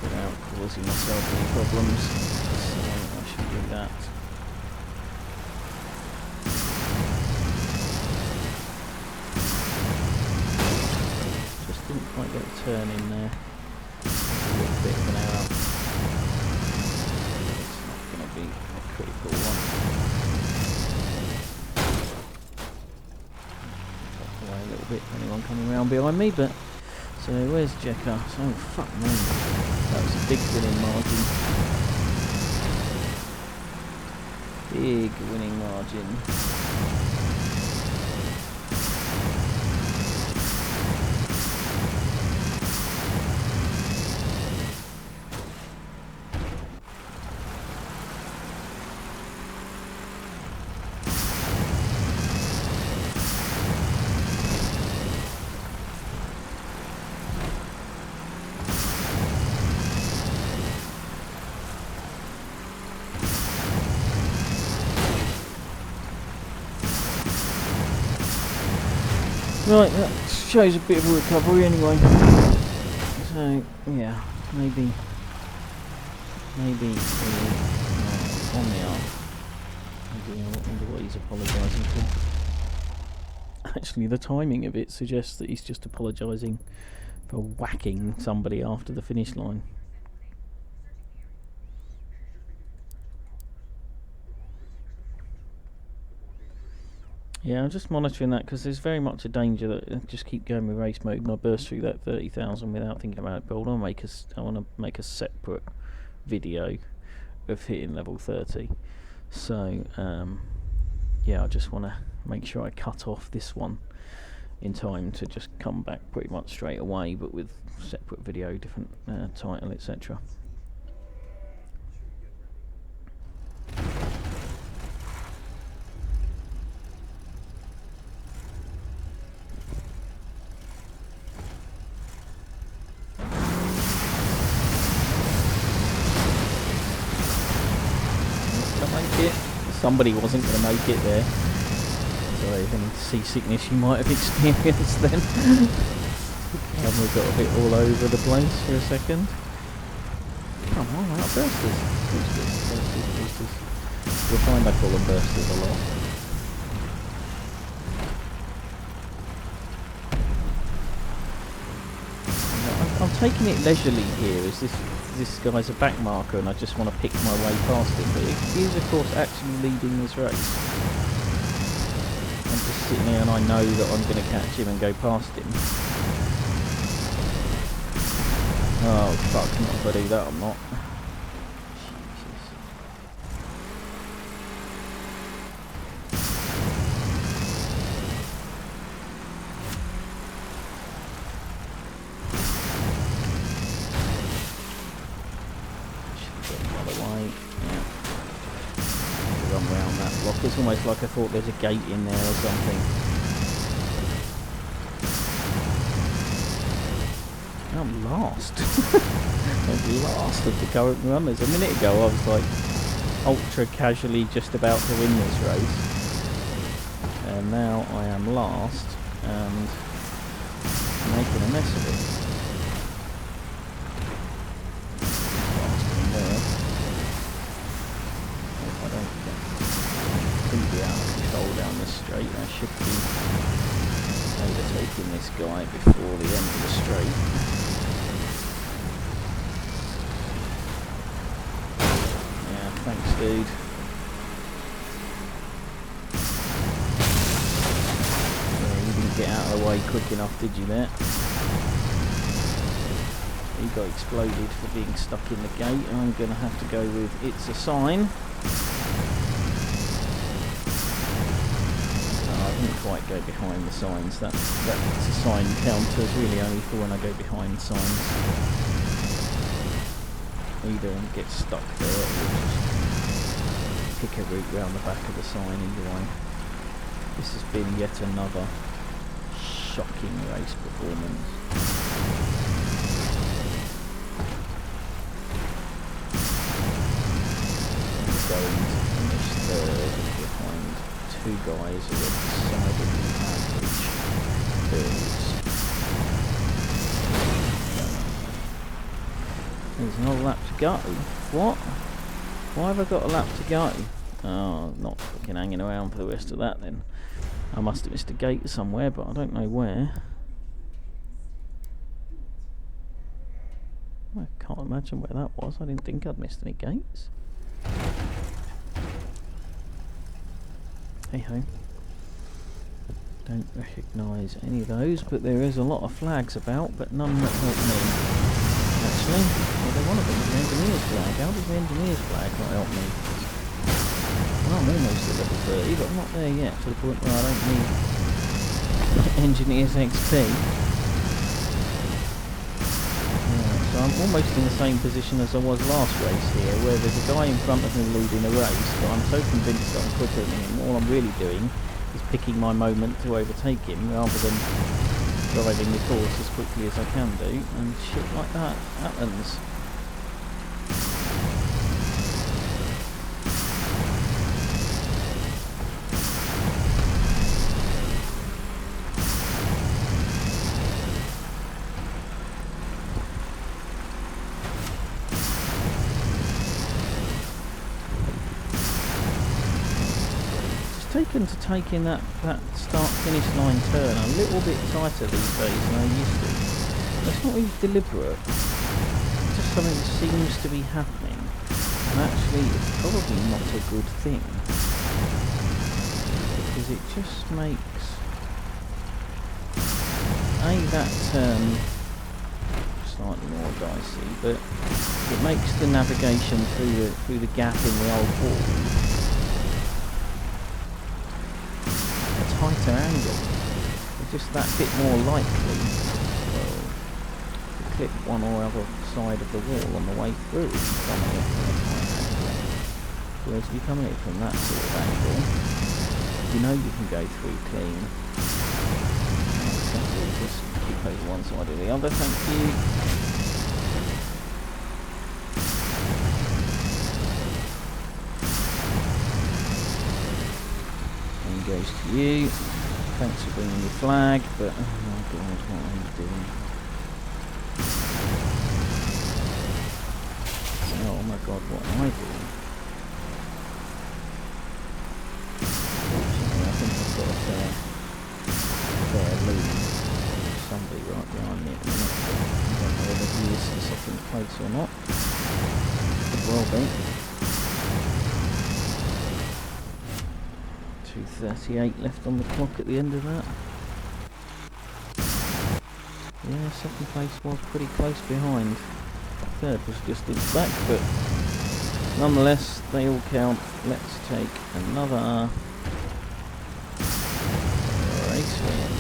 without causing myself any problems. So I should do that. Didn't quite get a turn in there. A little bit of an error. It's not going to be a critical one. Tuck away a little bit for anyone coming around behind me, but so where's Jekka? Oh fuck me. That was a big winning margin. Big winning margin. Right, that shows a bit of a recovery anyway. So, yeah, maybe on the arm. I wonder what he's apologising for. Actually, the timing of it suggests that he's just apologising for whacking somebody after the finish line. Yeah, I'm just monitoring that because there's very much a danger that I just keep going with race mode and I burst through that 30,000 without thinking about it. But I want to make a separate video of hitting level 30. So yeah, I just want to make sure I cut off this one in time to just come back pretty much straight away, but with separate video, different title, etc. Somebody wasn't going to make it there. Sorry, any seasickness you might have experienced then. And we got a bit all over the place for a second. Come on, out bursters. Boosters. You'll find I call them bursters a lot. I'm taking it leisurely here, as this guy's a back marker and I just want to pick my way past him, but he is of course actually leading this race. And just sitting there and I know that I'm going to catch him and go past him. Oh fuck, not if I do that, I'm not. It's almost like I thought there's a gate in there or something. I'm last. I'm last of the current runners. A minute ago I was like ultra casually just about to win this race. And now I am last and making a mess of it. Straight. I should be overtaking this guy before the end of the straight. Yeah, thanks dude. Yeah, you didn't get out of the way quick enough, did you there? He got exploded for being stuck in the gate. I'm going to have to go with it's a sign. Quite go behind the signs. That's a sign counter is really only for when I go behind signs. Either get stuck there or just pick a route round the back of the sign. Either way, this has been yet another shocking race performance. I'm going to finish third behind two guys who have decidedly average builds. There's another lap to go. What? Why have I got a lap to go? Oh, not fucking hanging around for the rest of that then. I must have missed a gate somewhere, but I don't know where. I can't imagine where that was. I didn't think I'd missed any gates. Hey ho. Don't recognise any of those, but there is a lot of flags about, but none that help me. Actually, well, they're one of them, the engineer's flag. How does the engineer's flag not help me? Well, I'm almost at level 30, but I'm not there yet, to the point where I don't need engineer's XP. So I'm almost in the same position as I was last race here, where there's a guy in front of me leading a race, but I'm so convinced that I'm quicker than him. All I'm really doing is picking my moment to overtake him, rather than driving the course as quickly as I can do, and shit like that happens. Taken to taking that start-finish line turn a little bit tighter these days than I used to. It's not really deliberate, it's just something that seems to be happening, and actually it's probably not a good thing, because it just makes that turn slightly more dicey, but it makes the navigation through the gap in the old wall tighter angle. It's just that bit more likely to clip one or other side of the wall on the way through if you come at it from a tight angle. Whereas if you come at it from that sort of angle, you know you can go through clean. Just keep over one side or the other, thank you. Goes to you. Thanks for bringing your flag, but oh my god, what are you doing? Oh my god, what am I doing? Fortunately, I think I've got a fair lead. Somebody right behind me at the minute, but I don't know whether he is in second place or not. Could well be. 2:38 left on the clock at the end of that. Yeah, second place was pretty close behind. Third was just inch back, but nonetheless, they all count. Let's take another race win.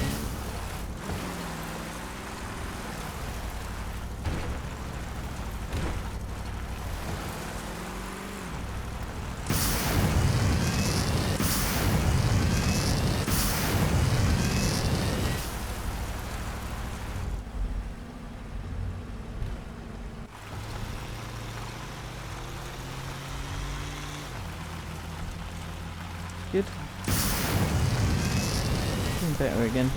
Good. Doing better again.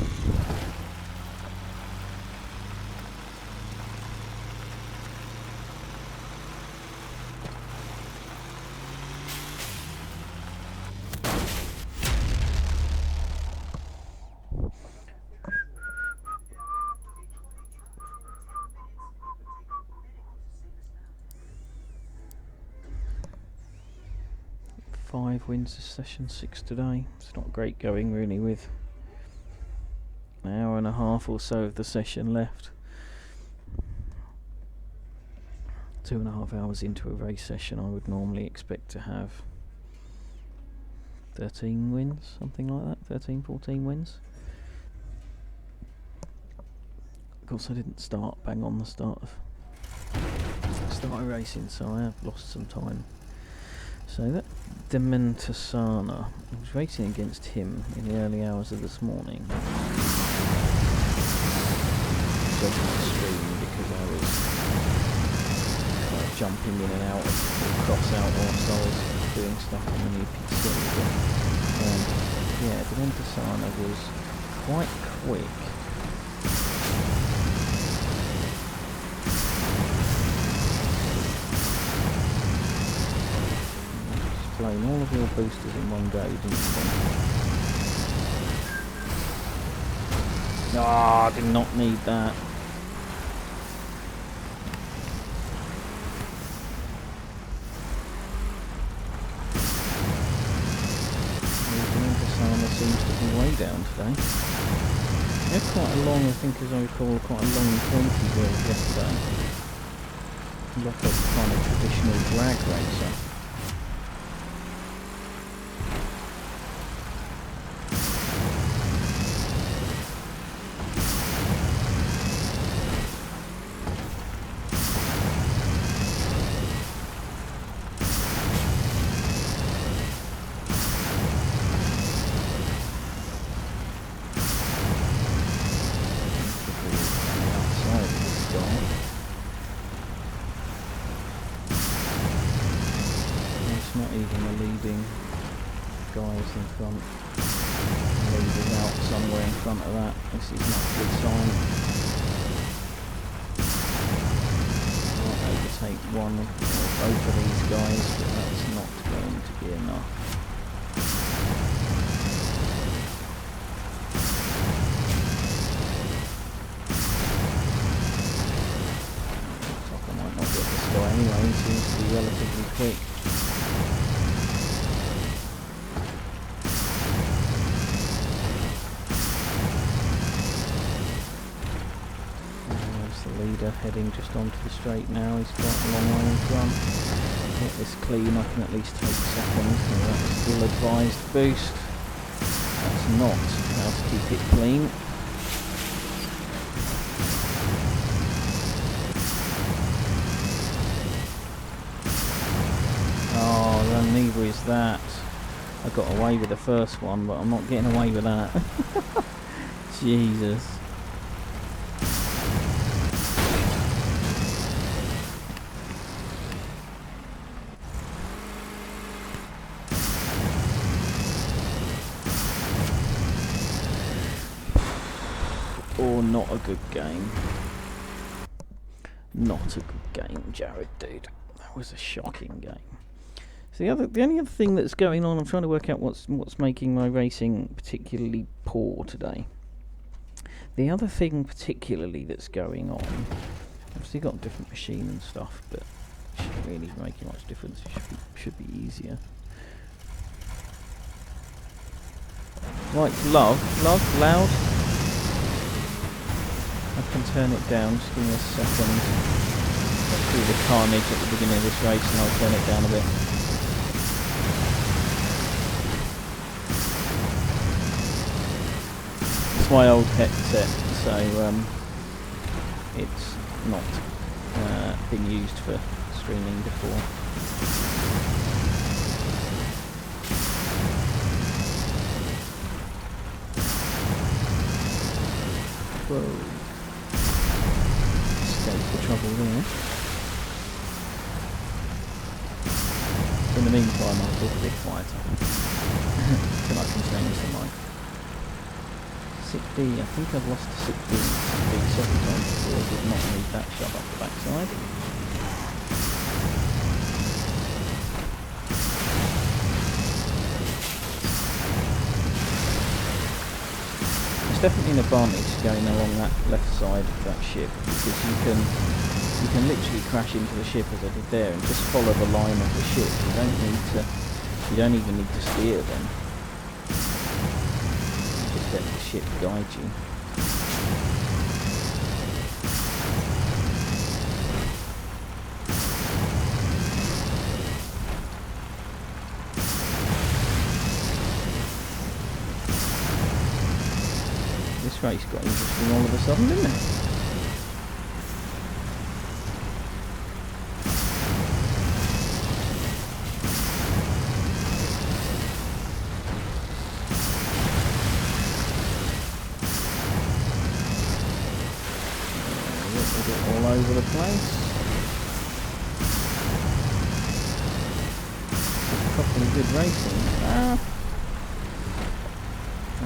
Five wins this session, 6 today. It's not great going really with an hour and a half or so of the session left. 2.5 hours into a race session, I would normally expect to have 13 wins, something like that, 13, 14 wins. Of course I didn't start bang on the start of racing, so I have lost some time. So that Dementasana, I was racing against him in the early hours of this morning. Jumping the stream because I was kind of jumping in and out of Crossout whilst I was doing stuff on the new PC. But yeah, Dementasana was quite quick. Blown all of your boosters in one go, didn't you? No, I did not need that. The seems to be way down today. We had quite a long, I think as I recall, quite a long 20 build yesterday. Like a kind of traditional drag racer. Not even the leading guys in front. Leading out somewhere in front of that. This is not a good sign. Might overtake one or both of these guys, but that's not going to be enough. Looks like I might not get this guy anyway. He seems to be relatively quick. Leader heading just onto the straight now. He's got a long way in front. Get this clean, I can at least take second. That's still advised boost. That's not how to keep it clean. Oh, then neither is that. I got away with the first one, but I'm not getting away with that. Jesus. Or not a good game. Not a good game, Jared, dude. That was a shocking game. So the only other thing that's going on, I'm trying to work out what's making my racing particularly poor today. The other thing particularly that's going on, obviously got a different machine and stuff, but it shouldn't really make much difference. It should be easier. Right, loud. I can turn it down, just give me a second. Let's do the carnage at the beginning of this race and I'll turn it down a bit. It's my old headset, so it's not been used for streaming before. Whoa. Escape the trouble there. In the meantime, I'll talk a bit quieter. Then I can change the mic. 6B, I think I've lost to 6B several times before. Did not need that shove up the backside. It's definitely an advantage going along that left side of that ship, because you can literally crash into the ship as I did there and just follow the line of the ship. You don't even need to steer then. You just let the ship guide you. This race got interesting all of a sudden, didn't it? All over the place. Properly good racing.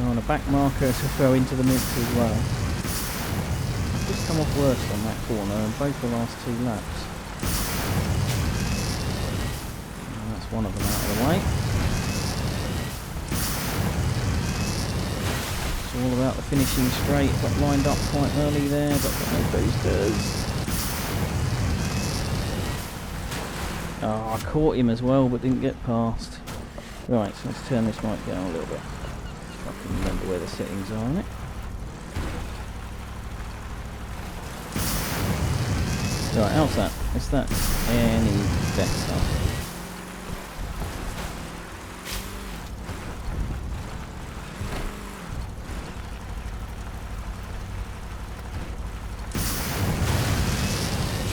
On a back marker to throw into the mix as well. I've just come off worst on that corner and both the last 2 laps. And that's one of them out of the way. It's all about the finishing straight. Got lined up quite early there, but got no boosters. Oh, I caught him as well, but didn't get past. Right, so let's turn this mic down a little bit. I can remember where the settings are on it. Right, how's that? Is that any better?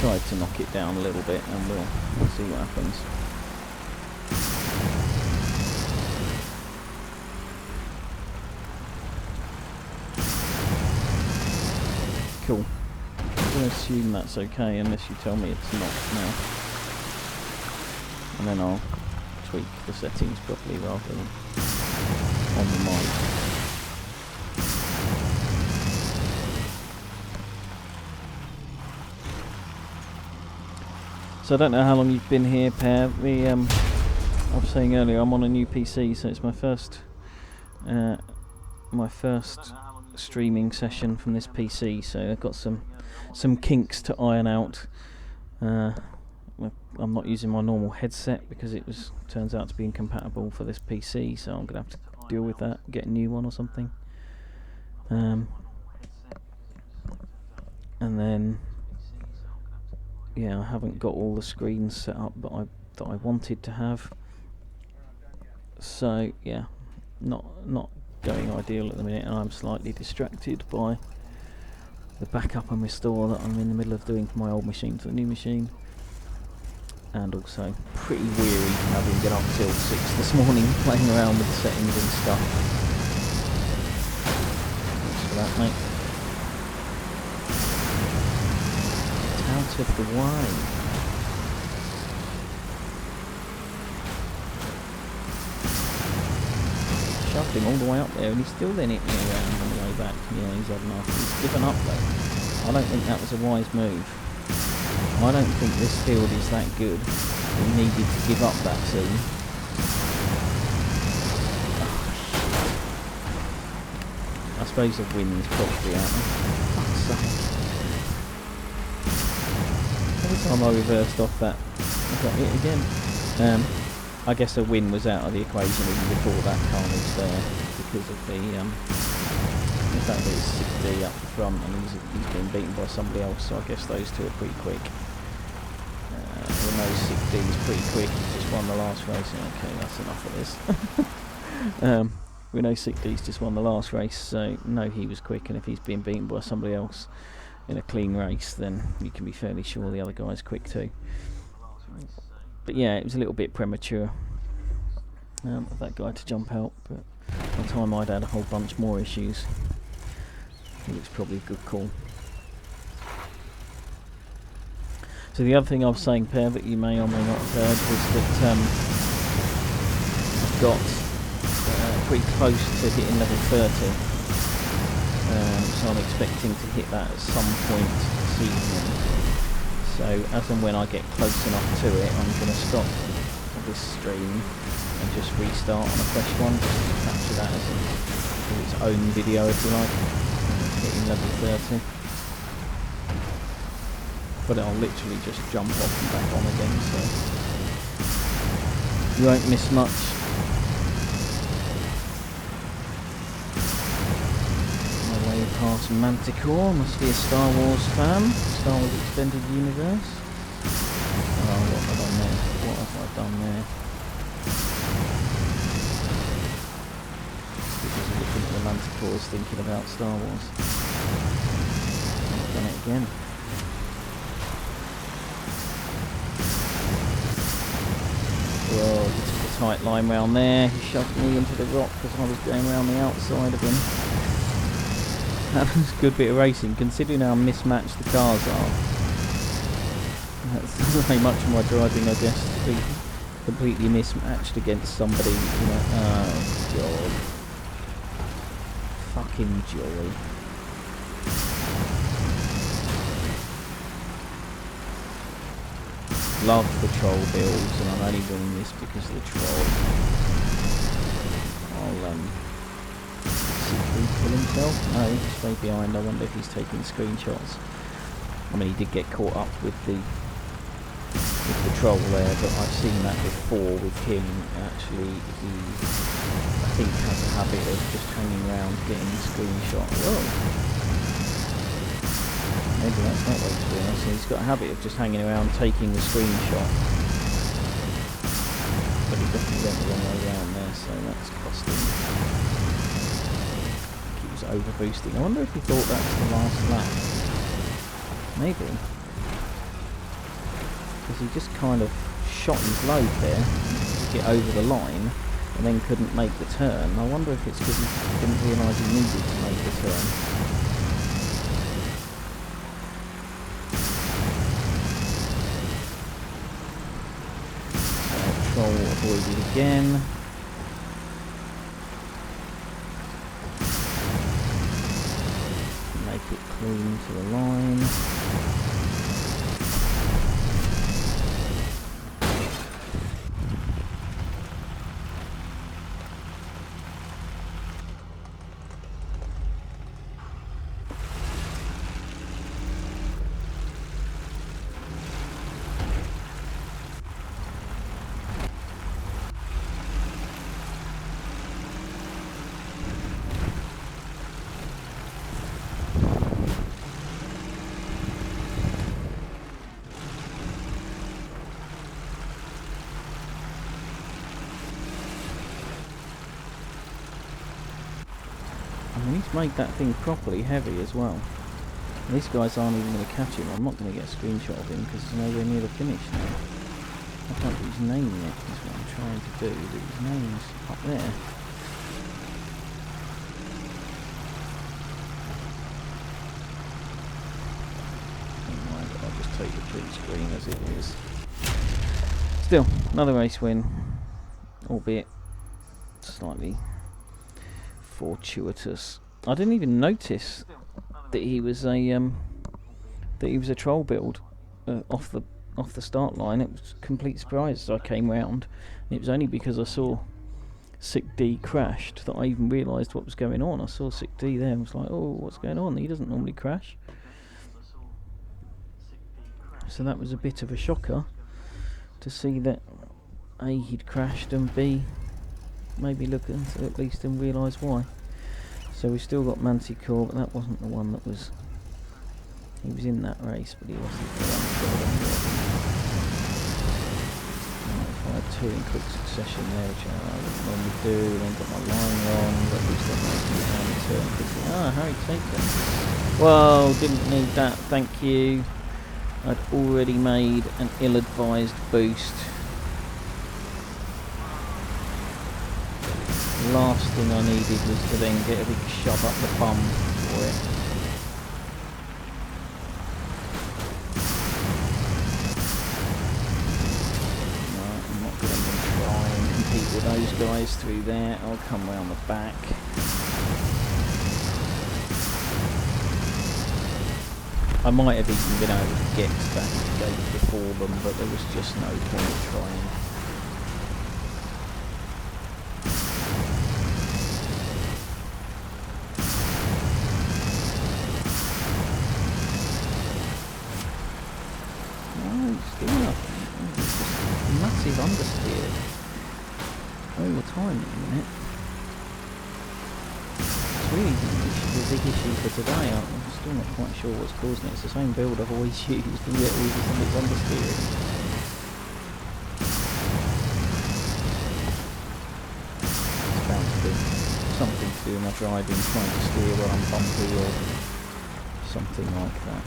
Tried to knock it down a little bit and we'll see what happens. Cool. I'm going to assume that's okay unless you tell me it's not now. And then I'll tweak the settings properly rather than on the mic. So I don't know how long you've been here, Per. I was saying earlier I'm on a new PC, so it's my first streaming session from this PC, so I've got some kinks to iron out. I'm not using my normal headset because it turns out to be incompatible for this PC, so I'm gonna have to deal with that, get a new one or something. And then yeah, I haven't got all the screens set up that I wanted to have. So yeah, not going ideal at the minute, and I'm slightly distracted by the backup and restore that I'm in the middle of doing for my old machine to the new machine, and also pretty weary having been up till 6 this morning playing around with the settings and stuff. Thanks for that, mate. Get out of the way. Shoved him all the way up there and he's still then hit me around on the way back. Yeah, he's had enough. He's given up though. I don't think that was a wise move. I don't think this field is that good. He needed to give up that soon. I suppose the wind's probably out there. Fuck's sake. Every time I reversed off that, I got hit again. I guess the win was out of the equation even before that carnage there. because of the fact that it's 6D up front and he's been beaten by somebody else, so I guess those two are pretty quick. We know 6D is pretty quick, he's just won the last race. Okay, that's enough of this. We know 6D's just won the last race, so know he was quick, and if he's been beaten by somebody else in a clean race, then you can be fairly sure the other guy's quick too. But yeah, it was a little bit premature of that guy to jump out, but by the time I'd had a whole bunch more issues, I think it's probably a good call. So the other thing I was saying, Per, that you may or may not have heard, was that I've got pretty close to hitting level 30, so I'm expecting to hit that at some point this evening. So as and when I get close enough to it, I'm going to stop this stream and just restart on a fresh one, just to capture that as its own video, if you like, hitting level 30. But I'll literally just jump off and back on again, so you won't miss much. My way past Manticore, must be a Star Wars fan, Star Wars Extended Universe. Oh, what have I done there? What have I done there? Because of looking at the Manticores thinking about Star Wars. I've done it again. Whoa, he took a tight line round there. He shoved me into the rock because I was going around the outside of him. That was a good bit of racing, considering how mismatched the cars are. That's very much of my driving, I guess, to be completely mismatched against somebody, you know. Oh, God. Fucking joy. Love the troll builds, and I'm only doing this because of the troll. I'll kill himself? No, he stayed behind. I wonder if he's taking screenshots. I mean, he did get caught up with the troll there, but I've seen that before with him. Actually, he, I think, has a habit of just hanging around getting the screenshot. Whoa. Maybe that's not what he's doing. So he's got a habit of just hanging around taking the screenshot. But he definitely went the wrong way around there, so that's costing. I think he was over boosting. I wonder if he thought that was the last lap. Maybe. Because he just kind of shot his load there to get over the line and then couldn't make the turn. I wonder if it's because he didn't realise he needed to make the turn. Avoided again. Make it clean to the line. He's made that thing properly heavy as well. And these guys aren't even going to catch him. I'm not going to get a screenshot of him because he's nowhere near the finish now. I can't put his name yet, is what I'm trying to do, but his name's up there. Don't mind, I'll just take the print screen as it is. Still, another race win, albeit slightly fortuitous. I didn't even notice that he was a troll build off the start line. It was a complete surprise as I came round. It was only because I saw Sick D crashed that I even realised what was going on. I saw Sick D there and was like, oh, what's going on? He doesn't normally crash. So that was a bit of a shocker to see that A, he'd crashed, and B, maybe look into at least and realise why. So we've still got Manticore, but that wasn't the one that was... He was in that race, but he wasn't the one for them. If I had two in quick succession there, which I wouldn't normally do, then got my line wrong, but at least I've managed to get down the turn quickly. Ah, Harry Taken. Whoa, didn't need that, thank you. I'd already made an ill-advised boost. The last thing I needed was to then get a big shove up the bum for it. No, I'm not going to try and compete with those guys through there. I'll come round the back. I might have even been able to get to that gate before them, but there was just no point trying. No, still nothing. It's just massive understeer all the time at the minute. It's really the big issue for today. I'm still not quite sure what's causing it. It's the same build I've always used, and yet all of a sudden it's understeering. It's bound to be something to do with my driving, trying to steer while I'm bumpy or something like that.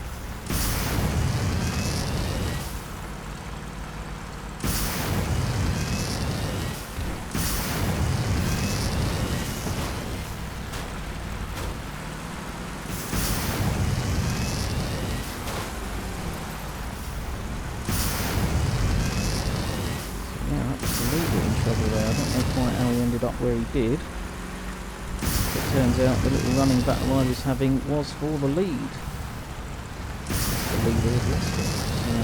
Up where he did. It turns out the little running battle I was having was for the lead. The leader had lost it. So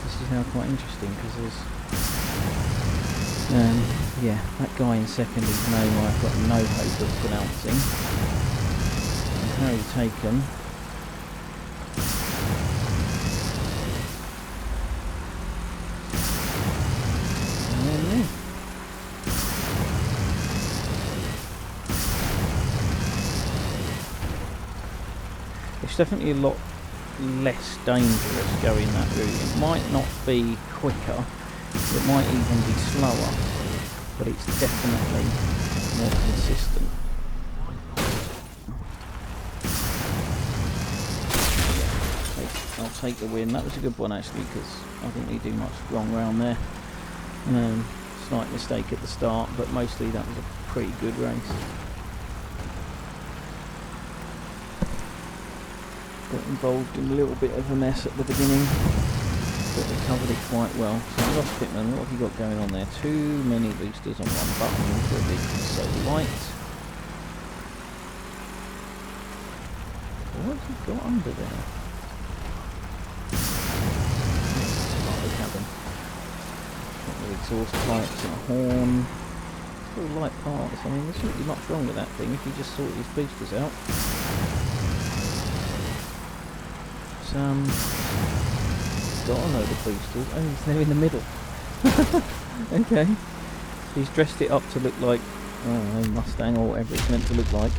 this is now quite interesting because there's yeah, that guy in second, whose name I've got no hope of pronouncing. And Harry Taken. Definitely a lot less dangerous going that route. It might not be quicker, it might even be slower, but it's definitely more consistent. I'll take the win. That was a good one actually, because I didn't really do much wrong round there. Slight mistake at the start, but mostly that was a pretty good race. Got involved in a little bit of a mess at the beginning, but recovered it quite well. So Ross Pittman, what have you got going on there? Too many boosters on one button for a vehicle so light. What have you got under there? Start the cabin. Got the exhaust pipes and a horn. It's all light parts. I mean, there shouldn't be much wrong with that thing if you just sort his boosters out. Got a load of boosters. Oh, they're in the middle. Okay. So he's dressed it up to look like, I don't know, Mustang or whatever it's meant to look like.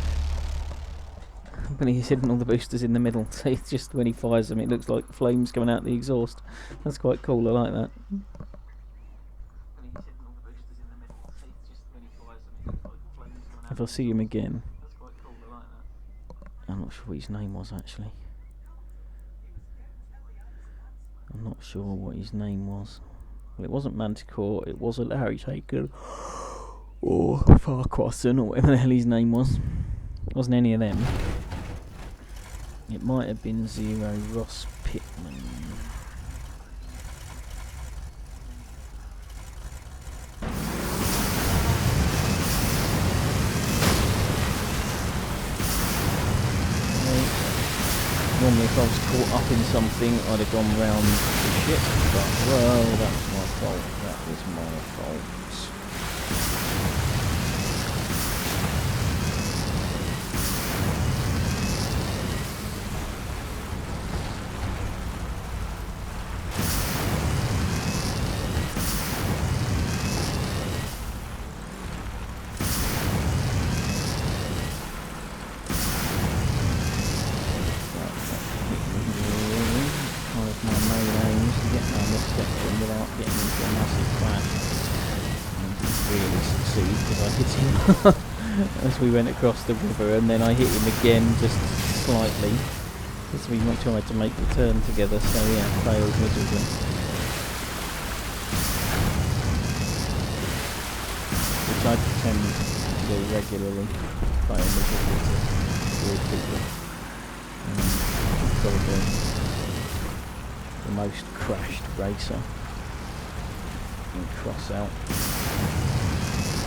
But he's hidden all the boosters in the middle. So it's just when he fires them, it looks like flames coming out the exhaust. That's quite cool. I like that. If I see him again, I'm not sure what his name was actually. I'm not sure what his name was. Well, it wasn't Manticore, it wasn't Harry Taken or Farquharson or whatever the hell his name was. It wasn't any of them. It might have been Zero Ross Pittman. Normally if I was caught up in something I'd have gone round the ship, but well, that was my fault. That was my fault. massive crash. And didn't really succeed because I hit him as we went across the river, and then I hit him again just slightly as we tried to make the turn together. So yeah, failed miserably. Which I tend to do regularly, fail miserably to avoid people. Probably the most crashed racer in Crossout.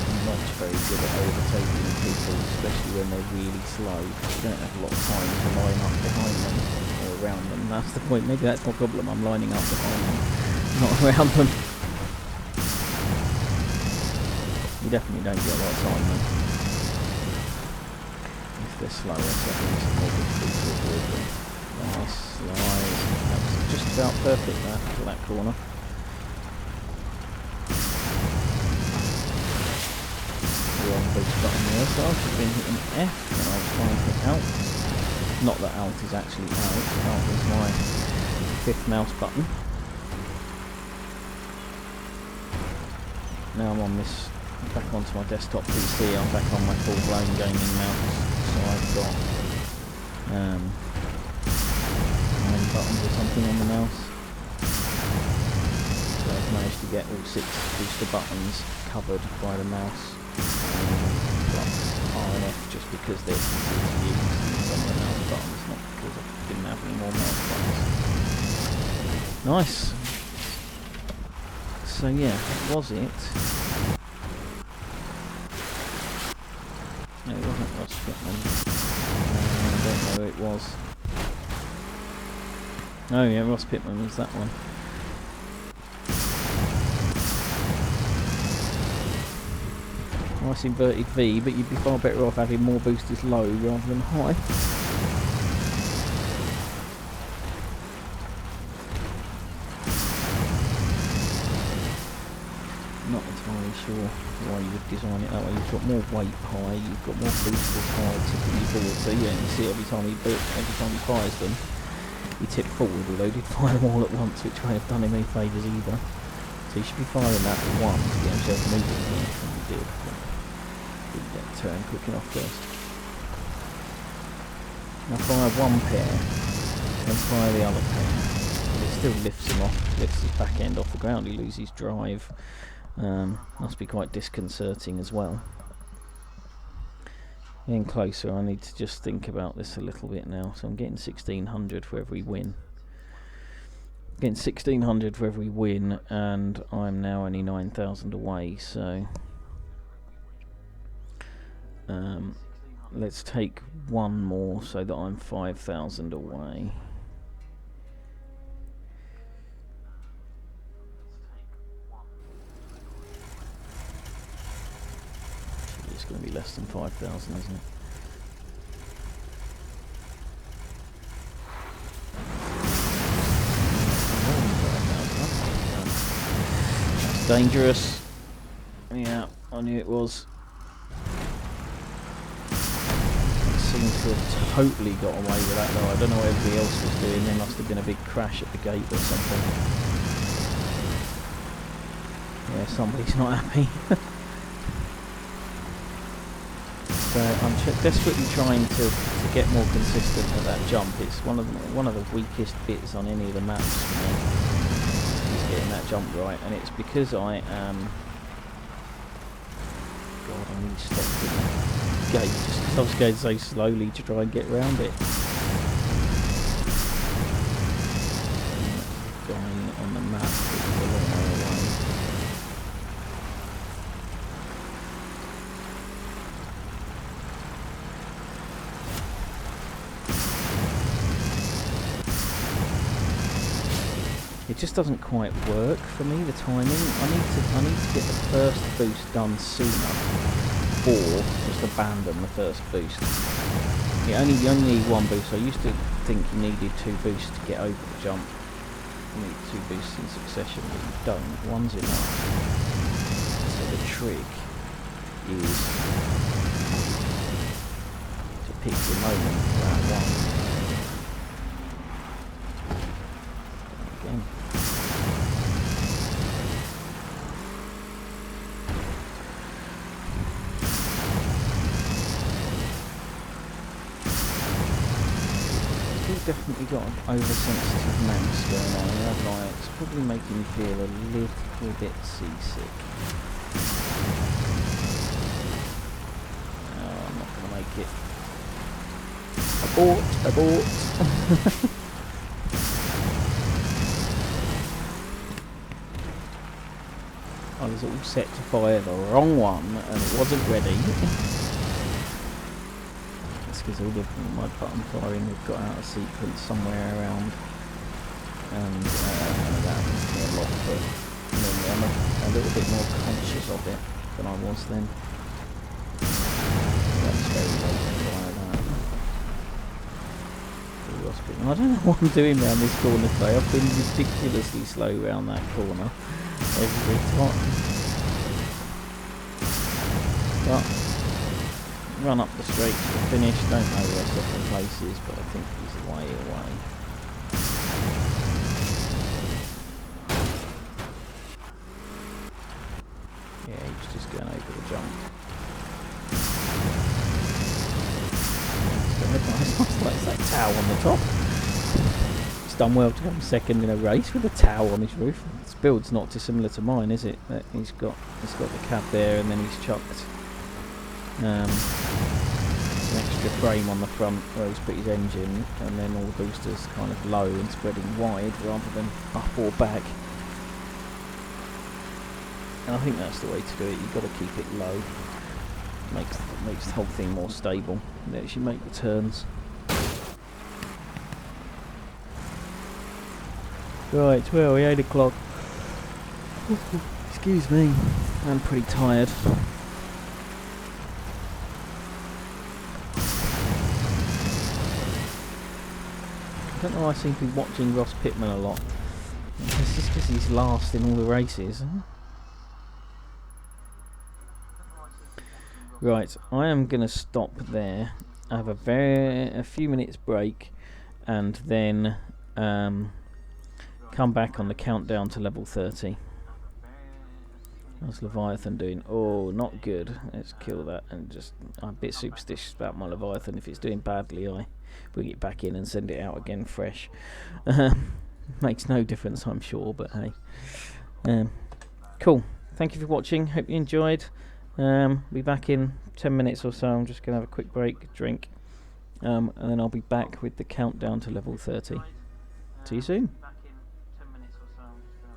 I'm not very good at overtaking people, especially when they're really slow. You don't have a lot of time to line up behind them or around them. That's the point. Maybe that's my problem. I'm lining up behind them, not around them. You definitely don't get a lot of time though. If they're slower, so I think it's more difficult to avoid them. Nice slide. That was just about perfect there for that corner. Wrong boost button there, so I've just been hitting F and I was trying to hit Alt. Not that Alt is actually Alt. Alt is my 5th mouse button. Now I'm on this, back onto my desktop PC, I'm back on my full-blown gaming mouse. So I've got 9 buttons or something on the mouse. So I've managed to get all 6 booster buttons covered by the mouse. Plus R and F just because they're easy to use and some of the mouse buttons, not because I didn't have any more mouse buttons. Nice! So yeah, that was it. No, it wasn't Ross Pittman. I don't know who it was. Oh yeah, Ross Pittman was that one. Nice inverted V, but you'd be far better off having more boosters low rather than high. Not entirely sure why you would design it that way. You've got more weight high, you've got more boosters high tipping forward. So yeah, you see every time he fires them, he tipped forward, although he did fire them all at once, which won't have done him any favours either. So he should be firing that at one to get himself moving here, and he did. Didn't get a turn quick enough first. Now fire one pair, then fire the other pair. But it still lifts him off, lifts his back end off the ground, he loses drive. Must be quite disconcerting as well. Getting closer, I need to just think about this a little bit now. So I'm getting 1600 for every win. Getting 1600 for every win, and I'm now only 9,000 away, so let's take one more so that I'm 5,000 away. It's going to be less than 5,000, isn't it? That's dangerous. Yeah, I knew it was. Seem to have totally got away with that though. I don't know what everybody else was doing. There must have been a big crash at the gate or something. Yeah, somebody's not happy. So I'm desperately trying to get more consistent at that jump. It's one of the weakest bits on any of the maps for me. Is getting that jump right, and it's because I am. God, I need to stop doing that gate just because I was going so slowly to try and get around it. Going on the map, it's a long way away. It just doesn't quite work for me, the timing. I need to get the first boost done sooner, or just abandon the first boost. You only need one boost. I used to think you needed 2 boosts to get over the jump. You need 2 boosts in succession, but you don't. One's enough. So the trick is to pick the moment for that one. Again. definitely got an oversensitive mouse going on, haven't I? It's probably making me feel a little bit seasick. Oh, I'm not going to make it. Abort! I was all set to fire the wrong one and it wasn't ready. It's because all of my button firing have got out of sequence somewhere around, and that happens to me a lot, but I'm a little bit more conscious of it than I was then. That's very late to fire that. I don't know what I'm doing around this corner today. I've been ridiculously slow around that corner every time. But run up the straight to the finish. Don't know where second place is, but I think he's way away. Yeah, he's just going over the jump. It's that towel on the top. He's done well to come second in a race with a towel on his roof. This build's not dissimilar to mine, is it? He's got the cab there, and then he's chucked an extra frame on the front where he's put his engine, and then all the boosters kind of low and spreading wide rather than up or back. And I think that's the way to do it. You've got to keep it low. Makes the whole thing more stable. It lets you make the turns. Right, well, 8 o'clock. Excuse me, I'm pretty tired. I don't know why I seem to be watching Ross Pittman a lot. It's just because he's last in all the races. Right, I am going to stop there. I have a few minutes break, and then come back on the countdown to level 30. How's Leviathan doing? Oh, not good. Let's kill that. And I'm a bit superstitious about my Leviathan. If it's doing badly, I bring it back in and send it out again fresh. Makes no difference, I'm sure, but hey. Cool. Thank you for watching. Hope you enjoyed. Be back in 10 minutes or so. I'm just going to have a quick break, drink, and then I'll be back with the countdown to level 30. See you soon.